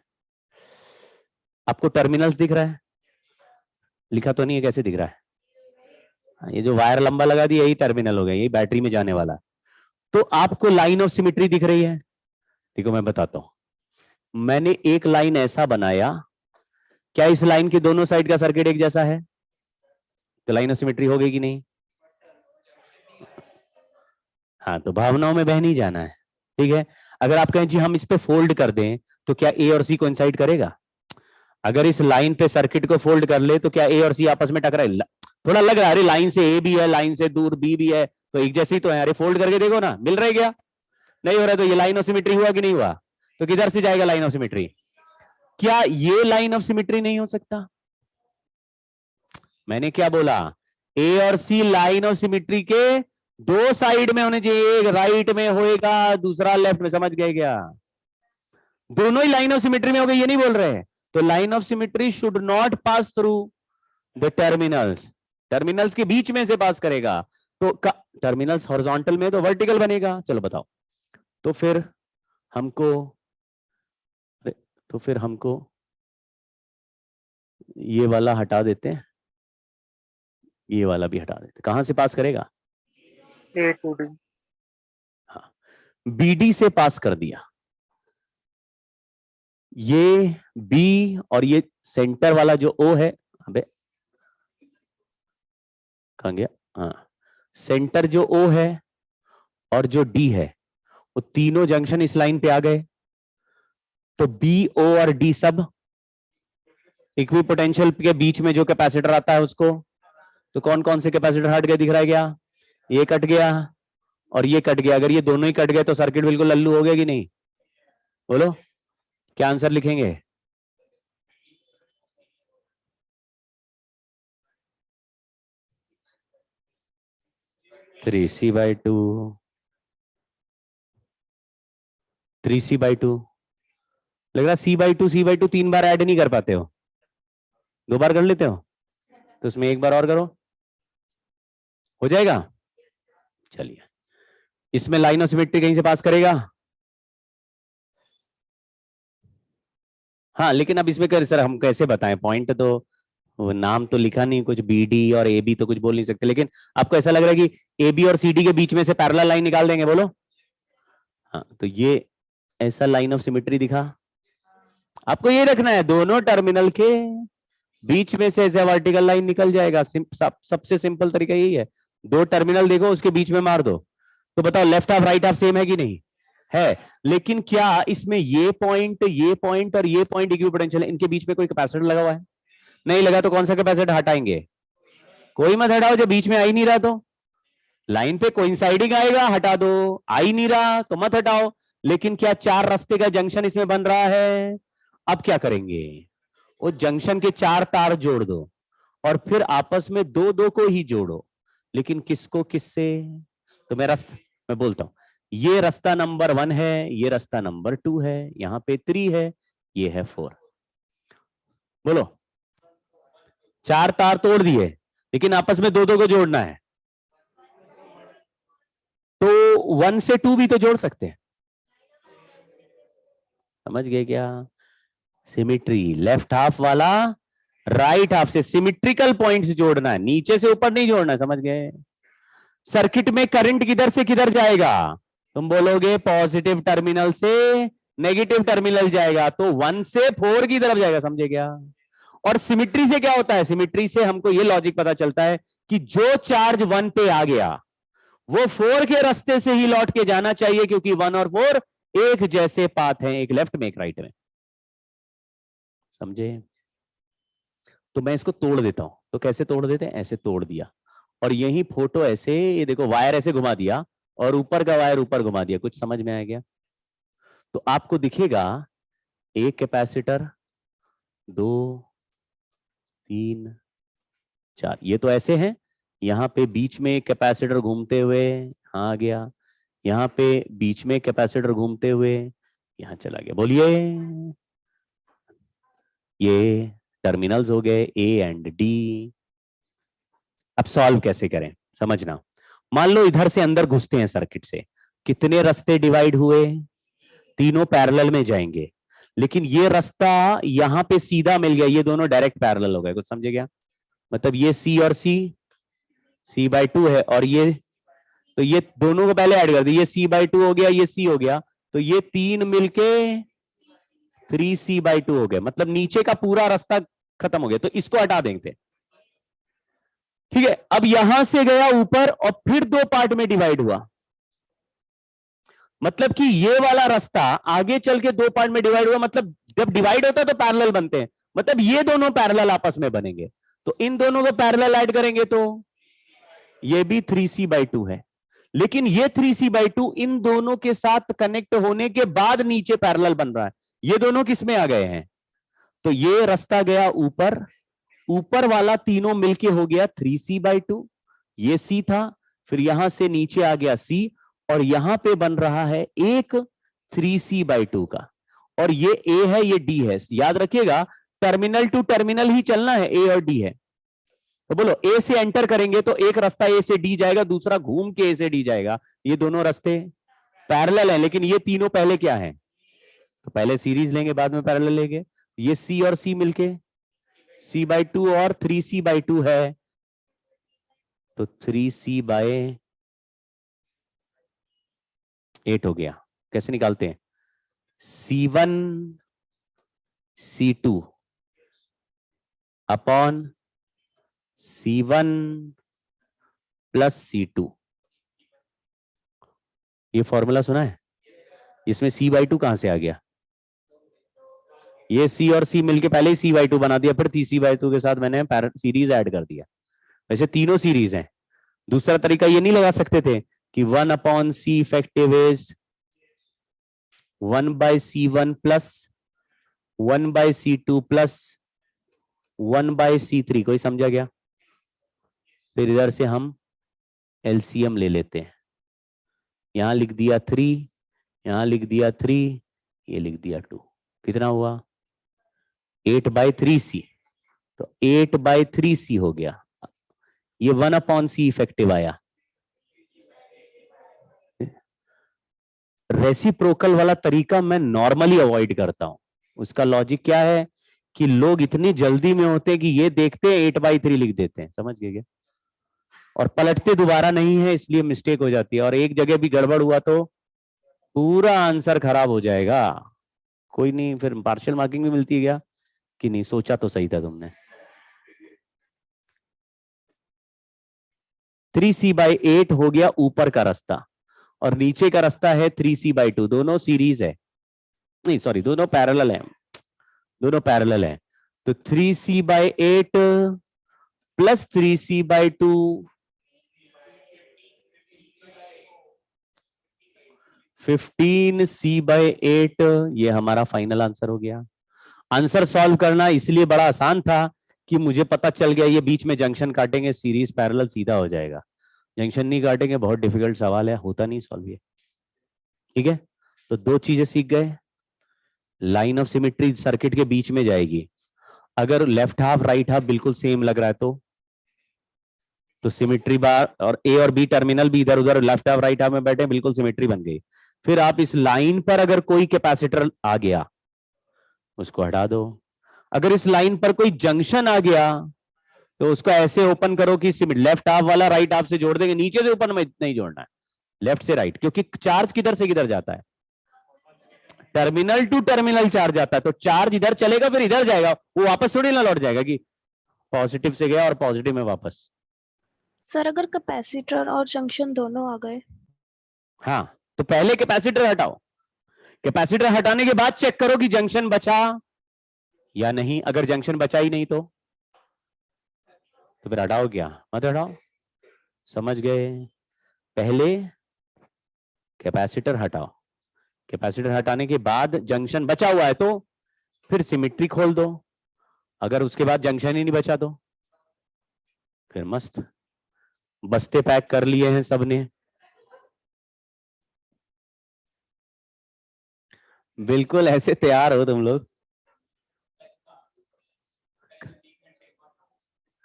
आपको टर्मिनल्स दिख रहा है? लिखा तो नहीं है, कैसे दिख रहा है? ये जो वायर लंबा लगा दिया यही टर्मिनल हो गया, यही बैटरी में जाने वाला। तो आपको लाइन ऑफ सिमेट्री दिख रही है? देखो मैं बताता हूं। मैंने एक लाइन ऐसा बनाया, क्या इस लाइन के दोनों साइड का सर्किट एक जैसा है? तो लाइन ऑफ सिमेट्री हो गई कि नहीं? हाँ, तो भावनाओं में बह नहीं जाना है, ठीक है। अगर आप कहें जी हम इस पे फोल्ड कर दें तो क्या ए और सी कोइंसाइड करेगा? अगर इस लाइन पे सर्किट को फोल्ड कर ले तो क्या ए और सी आपस में टकराए? थोड़ा लग रहा है, अरे लाइन से ए भी है, लाइन से दूर बी भी है, तो एक जैसी तो है। अरे फोल्ड करके देखो ना, मिल रहा है क्या? नहीं हो रहा। तो ये लाइन ऑफ सिमेट्री हुआ कि नहीं हुआ? तो किधर से जाएगा लाइन ऑफ सिमेट्री? क्या ये लाइन ऑफ सिमेट्री नहीं हो सकता? मैंने क्या बोला? ए और सी लाइन ऑफ सिमेट्री के 2 साइड में होने चाहिए, एक राइट में होएगा, दूसरा लेफ्ट में। समझ गए क्या? दोनों ही लाइन ऑफ सिमेट्री में हो गए, ये नहीं बोल रहे। तो line of symmetry should not pass through the terminals, terminals के बीच में से पास करेगा। तो टर्मिनल्स हॉरिजॉन्टल में तो वर्टिकल बनेगा। चलो बताओ, तो फिर हमको ये वाला हटा देते हैं, ये वाला भी हटा देते हैं। कहां से पास करेगा? A to D। हाँ, BD से पास कर दिया। ये B और ये सेंटर वाला जो O है, अबे कहां गया? हाँ, सेंटर जो O है और जो D है, वो तीनों जंक्शन इस लाइन पे आ गए। तो B, O और D सब इक्विपोटेंशियल के बीच में जो कैपेसिटर आता है उसको, तो कौन कौन से कैपेसिटर हट गए दिख रहा है क्या? ये कट गया और ये कट गया। अगर ये दोनों ही कट गए तो सर्किट बिल्कुल लल्लू हो गया कि नहीं? बोलो क्या आंसर लिखेंगे? Three C by two, 3C/2। लग रहा C/2 3 बार ऐड नहीं कर पाते हो, 2 बार कर लेते हो, तो उसमें 1 बार और करो, हो जाएगा। चलिए, इसमें लाइन ऑफ सिमेट्री कहीं से पास करेगा? हाँ, लेकिन अब इसमें सर हम कैसे बताएं? पॉइंट तो वो नाम तो लिखा नहीं, कुछ BD और AB तो कुछ बोल नहीं सकते, लेकिन आपको ऐसा लग रहा है कि AB और CD के बीच में से पैरेलल लाइन निकाल देंगे? बोलो। हाँ, तो ये ऐसा लाइन ऑफ सिमेट्री दिखा। आपको ये रखना है दोनों टर्मिनल के बीच में से ऐसे वर्टिकल लाइन निकल जाएगा। सबसे सिंपल तरीका यही है। 2 टर्मिनल देखो, उसके बीच में मार दो, तो बताओ left half right half same है कि नहीं है? लेकिन क्या इसमें ये पॉइंट और ये पॉइंट इक्विपोटेंशियल है, इनके बीच में कोई कैपेसिटर लगा हुआ है? नहीं लगा, तो कौन सा कैपेसिटर हटाएंगे? कोई मत हटाओ, जो बीच में आ ही नहीं रहा तो लाइन पे कोइंसाइडिंग आएगा, हटा दो। आ ही नहीं रहा तो मत हटाओ। लेकिन क्या 4 रास्ते का जंक्शन इसमें बन रहा है? अब क्या करेंगे? वो जंक्शन के 4 तार जोड़ दो और फिर आपस में 2 को ही जोड़ो, लेकिन किसको किससे? तो मैं बोलता हूं, ये रास्ता नंबर 1 है, ये रास्ता नंबर 2 है, यहां पे 3 है, ये है 4। बोलो, 4 तार तोड़ दिए, लेकिन आपस में 2 को जोड़ना है, तो 1 से 2 भी तो जोड़ सकते हैं। समझ गए क्या? सिमिट्री, लेफ्ट हाफ वाला राइट हाफ से सिमिट्रिकल पॉइंट्स जोड़ना है, नीचे से ऊपर नहीं जोड़ना। समझ गए? सर्किट में करंट किधर से किधर जाएगा? तुम बोलोगे पॉजिटिव टर्मिनल से नेगेटिव टर्मिनल जाएगा, तो 1 से 4 की तरफ जाएगा। समझे क्या? और सिमिट्री से क्या होता है? सिमिट्री से हमको ये लॉजिक पता चलता है कि जो चार्ज 1 पे आ गया वो 4 के रास्ते से ही लौट के जाना चाहिए, क्योंकि 1 और 4 एक जैसे पाथ हैं, एक लेफ्ट में एक राइट में। समझे? तो मैं इसको तोड़ देता हूं, तो कैसे तोड़ देते हैं? ऐसे तोड़ दिया, और यही फोटो ऐसे, ये देखो वायर ऐसे घुमा दिया और ऊपर का वायर ऊपर घुमा दिया। कुछ समझ में आ गया? तो आपको दिखेगा एक कैपेसिटर, 2, 3, 4, ये तो ऐसे हैं। यहां पे बीच में एक कैपेसिटर घूमते हुए यहां आ गया, यहां पे बीच में कैपेसिटर घूमते हुए यहां चला गया। बोलिए, ये टर्मिनल्स हो गए A एंड D। अब सॉल्व कैसे करें समझना। मान लो इधर से अंदर घुसते हैं सर्किट से, कितने रास्ते डिवाइड हुए? तीनों पैरेलल में जाएंगे, लेकिन ये रास्ता यहां पे सीधा मिल गया, ये दोनों डायरेक्ट पैरेलल हो गए। कुछ समझे क्या? मतलब ये C और C/2 है, और ये, तो ये दोनों को पहले ऐड कर दिया, ये C/2 हो गया, ये C हो गया, तो ये 3 मिलके 3C/2 हो गया। मतलब नीचे का पूरा रास्ता खत्म हो गया, तो इसको हटा देंगे। ठीक है, अब यहां से गया ऊपर और फिर 2 पार्ट में डिवाइड हुआ, मतलब कि ये वाला रास्ता आगे चल के 2 पार्ट में डिवाइड हुआ। मतलब जब डिवाइड होता है तो पैरेलल बनते हैं, मतलब ये दोनों पैरेलल आपस में बनेंगे, तो इन दोनों को पैरेलल ऐड करेंगे तो ये भी 3C/2 है। लेकिन ये 3C/2 इन दोनों के साथ कनेक्ट होने के बाद नीचे पैरेलल बन रहा है। ये दोनों किस में आ गए हैं? तो ये रास्ता गया ऊपर, ऊपर वाला तीनों मिलके हो गया 3C/2, ये C था, फिर यहां से नीचे आ गया C, और यहां पे बन रहा है एक 3C/2 का, और ये A है, ये D है। याद रखिएगा, टर्मिनल टू टर्मिनल ही चलना है, A और D है। तो बोलो, A से एंटर करेंगे तो एक रास्ता A से D जाएगा, दूसरा घूम के A से D जाएगा। ये दोनों रास्ते पैरेलल हैं, लेकिन ये तीनों पहले क्या है? तो पहले सीरीज लेंगे, बाद में पैरेलल लेंगे। ये C और C मिलके C/2 और 3C/2 है, तो 3C/8 हो गया। कैसे निकालते हैं? C1 C2 upon C1 plus C2। ये फॉर्मूला सुना है? इसमें C/2 कहां से आ गया? ये सी और सी मिलके पहले ही C/2 बना दिया, फिर C/2 के साथ मैंने सीरीज ऐड कर दिया। वैसे तीनों सीरीज हैं। दूसरा तरीका ये नहीं लगा सकते थे कि 1/C effective is 1/C1 plus 1/C2 plus 1/C3। कोई समझा गया? फिर इधर से हम एलसीएम ले लेते हैं। यहां लिख दिया 3, यहां लिख दिया 3, ये लिख दिया 2। कितना हुआ? 8/3C। तो 8/3C हो गया। ये 1/C इफेक्टिव आया। रेसिप्रोकल वाला तरीका मैं नॉर्मली अवॉइड करता हूं। उसका लॉजिक क्या है कि लोग इतनी जल्दी में होते हैं कि ये देखते हैं 8/3 लिख देते हैं, समझ गए क्या? और पलटते दोबारा नहीं है, इसलिए मिस्टेक हो जाती है। और एक जगह भी गड़बड़ हुआ तो पूरा आंसर खराब हो जाएगा। कोई नहीं, फिर पार्शियल मार्किंग भी मिलती है क्या कि नहीं? सोचा तो सही था तुमने। 3C/8 हो गया ऊपर का रास्ता, और नीचे का रास्ता है 3C/2। दोनों सीरीज है, नहीं सॉरी, दोनों पैरेलल है, दोनों पैरेलल है। तो 3C/8 प्लस 3C/2 15C/8, ये हमारा फाइनल आंसर हो गया। आंसर सॉल्व करना इसलिए बड़ा आसान था कि मुझे पता चल गया ये बीच में जंक्शन काटेंगे, सीरीज पैरेलल सीधा हो जाएगा। जंक्शन नहीं काटेंगे, बहुत डिफिकल्ट सवाल है, होता नहीं सॉल्व ये। ठीक है, तो दो चीजें सीख गए। लाइन ऑफ सिमेट्री सर्किट के बीच में जाएगी। अगर लेफ्ट हाफ राइट हाफ बिल्कुल सेम लग रहा है तो सिमेट्री बार, और ए और बी टर्मिनल भी इधर उधर लेफ्ट हाफ राइट हाफ में बैठे, बिल्कुल सिमेट्री बन गई। फिर आप इस लाइन पर अगर कोई कैपेसिटर आ गया उसको हटा दो। अगर इस लाइन पर कोई जंक्शन आ गया तो उसको ऐसे ओपन करो कि लेफ्ट हाफ वाला राइट हाफ से जोड़ देंगे, नीचे से ऊपर में नहीं जोड़ना है, लेफ्ट से राइट, क्योंकि चार्ज किधर से किधर जाता है? टर्मिनल टू टर्मिनल चार्ज आता है। तो चार्ज इधर चलेगा फिर इधर जाएगा, वो वापस थोड़ी ना लौट जाएगा कि पॉजिटिव से गया और पॉजिटिव में वापस। सर अगर कैपेसिटर और जंक्शन दोनों आ गए? हाँ, तो पहले कैपेसिटर हटाओ, कैपेसिटर हटाने के बाद चेक करो कि जंक्शन बचा या नहीं। अगर जंक्शन बचा ही नहीं तो फिर हटाओ, क्या मत हटाओ। समझ गए? पहले कैपेसिटर हटाओ, कैपेसिटर हटाने के बाद जंक्शन बचा हुआ है तो फिर सिमेट्री खोल दो। अगर उसके बाद जंक्शन ही नहीं बचा तो फिर मस्त बस्ते पैक कर लिए हैं सबने। बिल्कुल ऐसे तैयार हो तुम लोग।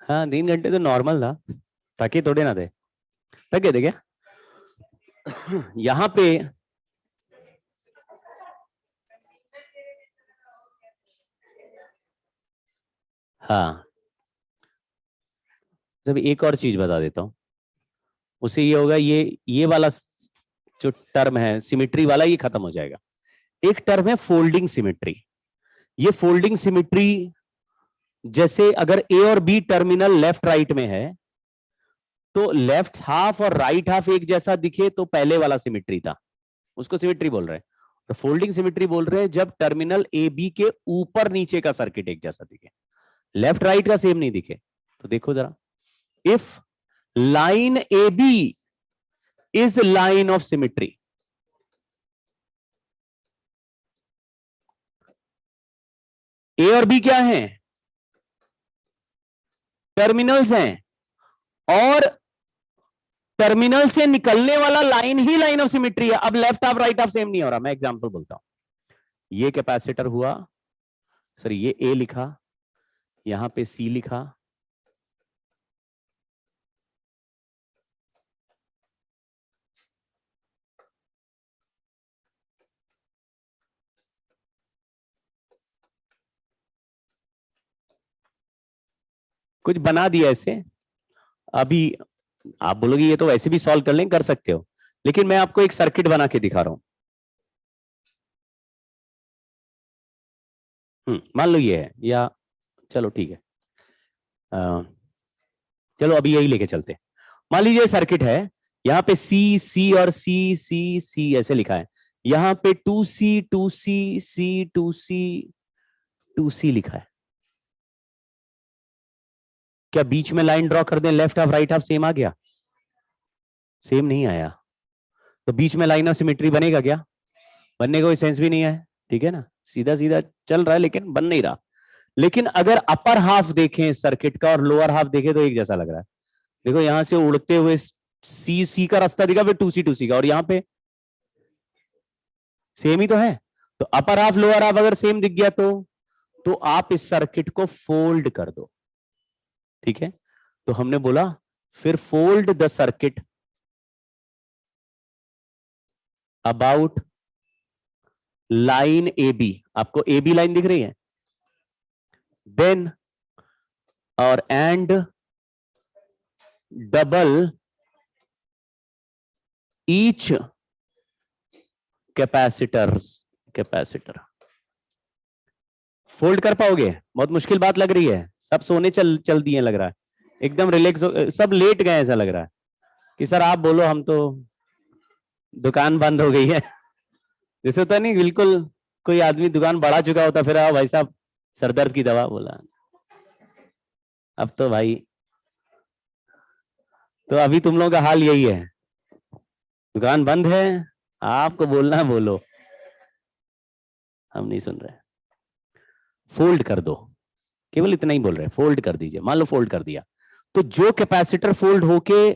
हाँ, 3 घंटे तो नॉर्मल था, थके थोड़े ना थे। थके थे क्या? यहां पे हाँ, जब एक और चीज बता देता हूं, उसे ये होगा, ये वाला जो टर्म है सिमेट्री वाला, ये खत्म हो जाएगा। एक टर्म है फोल्डिंग सिमेट्री। ये फोल्डिंग सिमेट्री, जैसे अगर ए और बी टर्मिनल लेफ्ट राइट में है तो लेफ्ट हाफ और राइट हाफ एक जैसा दिखे तो पहले वाला सिमेट्री था, उसको सिमेट्री बोल रहे हैं। तो फोल्डिंग सिमेट्री बोल रहे हैं जब टर्मिनल ए बी के ऊपर नीचे का सर्किट एक जैसा दिखे, लेफ्ट राइट का सेम नहीं दिखे। तो देखो जरा, if line A B is line of symmetry, A और बी क्या है? टर्मिनल्स हैं, और टर्मिनल से निकलने वाला line he line of symmetry है। अब left half right half same नहीं हो रहा। मैं एग्जांपल बोलता हूं, ये कैपेसिटर हुआ, सर ये ए लिखा, यहां पे सी लिखा, कुछ बना दिया ऐसे। अभी आप बोलोगे ये तो वैसे भी सॉल्व कर लेंगे, कर सकते हो, लेकिन मैं आपको एक सर्किट बना के दिखा रहा हूं। मान लो ये है, या चलो ठीक है, चलो अभी यही लेके चलते हैं। मान लीजिए सर्किट है, यहाँ पे सी सी और सी सी सी ऐसे लिखा है, यहाँ पे 2C 2C C 2C 2C लिखा है। क्या बीच में लाइन ड्रॉ कर दें, left half right half same आ गया? सेम नहीं आया। तो बीच में लाइन ऑफ सिमेट्री बनेगा क्या? बनने का कोई सेंस भी नहीं है, ठीक है ना, सीधा सीधा चल रहा है लेकिन बन नहीं रहा। लेकिन अगर अपर हाफ देखें सर्किट का और लोअर हाफ देखें तो एक जैसा लग रहा है। देखो यहां से उड़ते हुए सी का रास्ता दिखा, फिर 2C का, और यहां पे सेम ही तो है। तो अपर हाफ लोअर हाफ अगर सेम दिख गया तो आप इस सर्किट को फोल्ड कर दो, ठीक है। तो हमने बोला फिर fold the circuit about line A B. आपको ए बी लाइन दिख रही है? देन और and double each capacitor fold कर पाओगे? बहुत मुश्किल बात लग रही है। सब सोने चल दिए लग रहा है, एकदम रिलैक्स, सब लेट गए ऐसा लग रहा है कि सर आप बोलो, हम तो दुकान बंद हो गई है। जैसे होता नहीं, बिल्कुल कोई आदमी दुकान बढ़ा चुका होता, फिर भाई साहब सरदर्द की दवा बोला, अब तो भाई, तो अभी तुम लोगों का हाल यही है, दुकान बंद है, आपको बोलना बोलो, हम नहीं सुन रहे। फोल्ड कर दो, केवल इतना ही बोल रहे हैं, फोल्ड कर दीजिए। मान लो फोल्ड कर दिया तो जो कैपेसिटर फोल्ड होके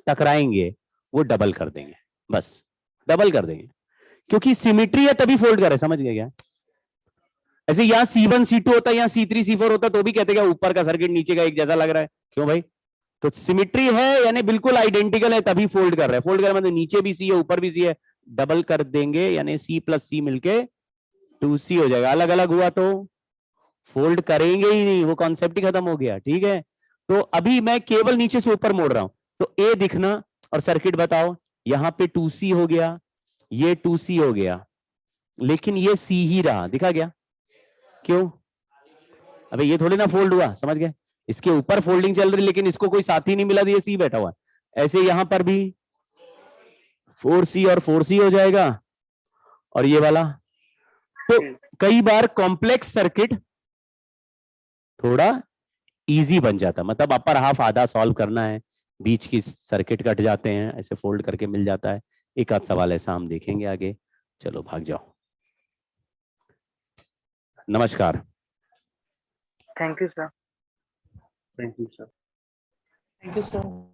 टकराएंगे वो डबल कर देंगे, बस डबल कर देंगे, क्योंकि सिमेट्री है तभी फोल्ड करे, समझ गए क्या? ऐसे यहां C1 C2 होता है, यहाँ C3 C4 होता, तो भी कहते हैं ऊपर का सर्किट नीचे का एक जैसा लग रहा है, क्यों भाई? तो सिमेट्री है यानी बिल्कुल आइडेंटिकल है तभी फोल्ड कर रहे हैं। फोल्ड कर मतलब नीचे भी C है ऊपर भी C है, डबल कर देंगे यानी C प्लस C मिलके 2C हो जाएगा। अलग अलग हुआ तो फोल्ड करेंगे ही नहीं, वो कॉन्सेप्ट ही खत्म हो गया, ठीक है। तो अभी मैं केवल नीचे से ऊपर मोड़ रहा हूं, तो A दिखना और सर्किट बताओ, यहां पे 2C हो गया, ये 2C हो गया, लेकिन ये C ही रहा, दिखा गया? क्यों? अबे ये थोड़ी ना फोल्ड हुआ, समझ गए? इसके ऊपर फोल्डिंग चल रही, लेकिन इसको कोई साथी नहीं मिला, ये C बैठा हुआ। ऐसे यहां पर भी 4C और 4C हो जाएगा, और ये वाला। तो कई बार कॉम्प्लेक्स सर्किट थोड़ा इजी बन जाता, मतलब अपर हाफ आधा सॉल्व करना है, बीच की सर्किट कट जाते हैं, ऐसे फोल्ड करके मिल जाता है। एक आध सवाल ऐसा हम देखेंगे आगे। चलो भाग जाओ। नमस्कार। Thank you sir. Thank you sir. Thank you sir.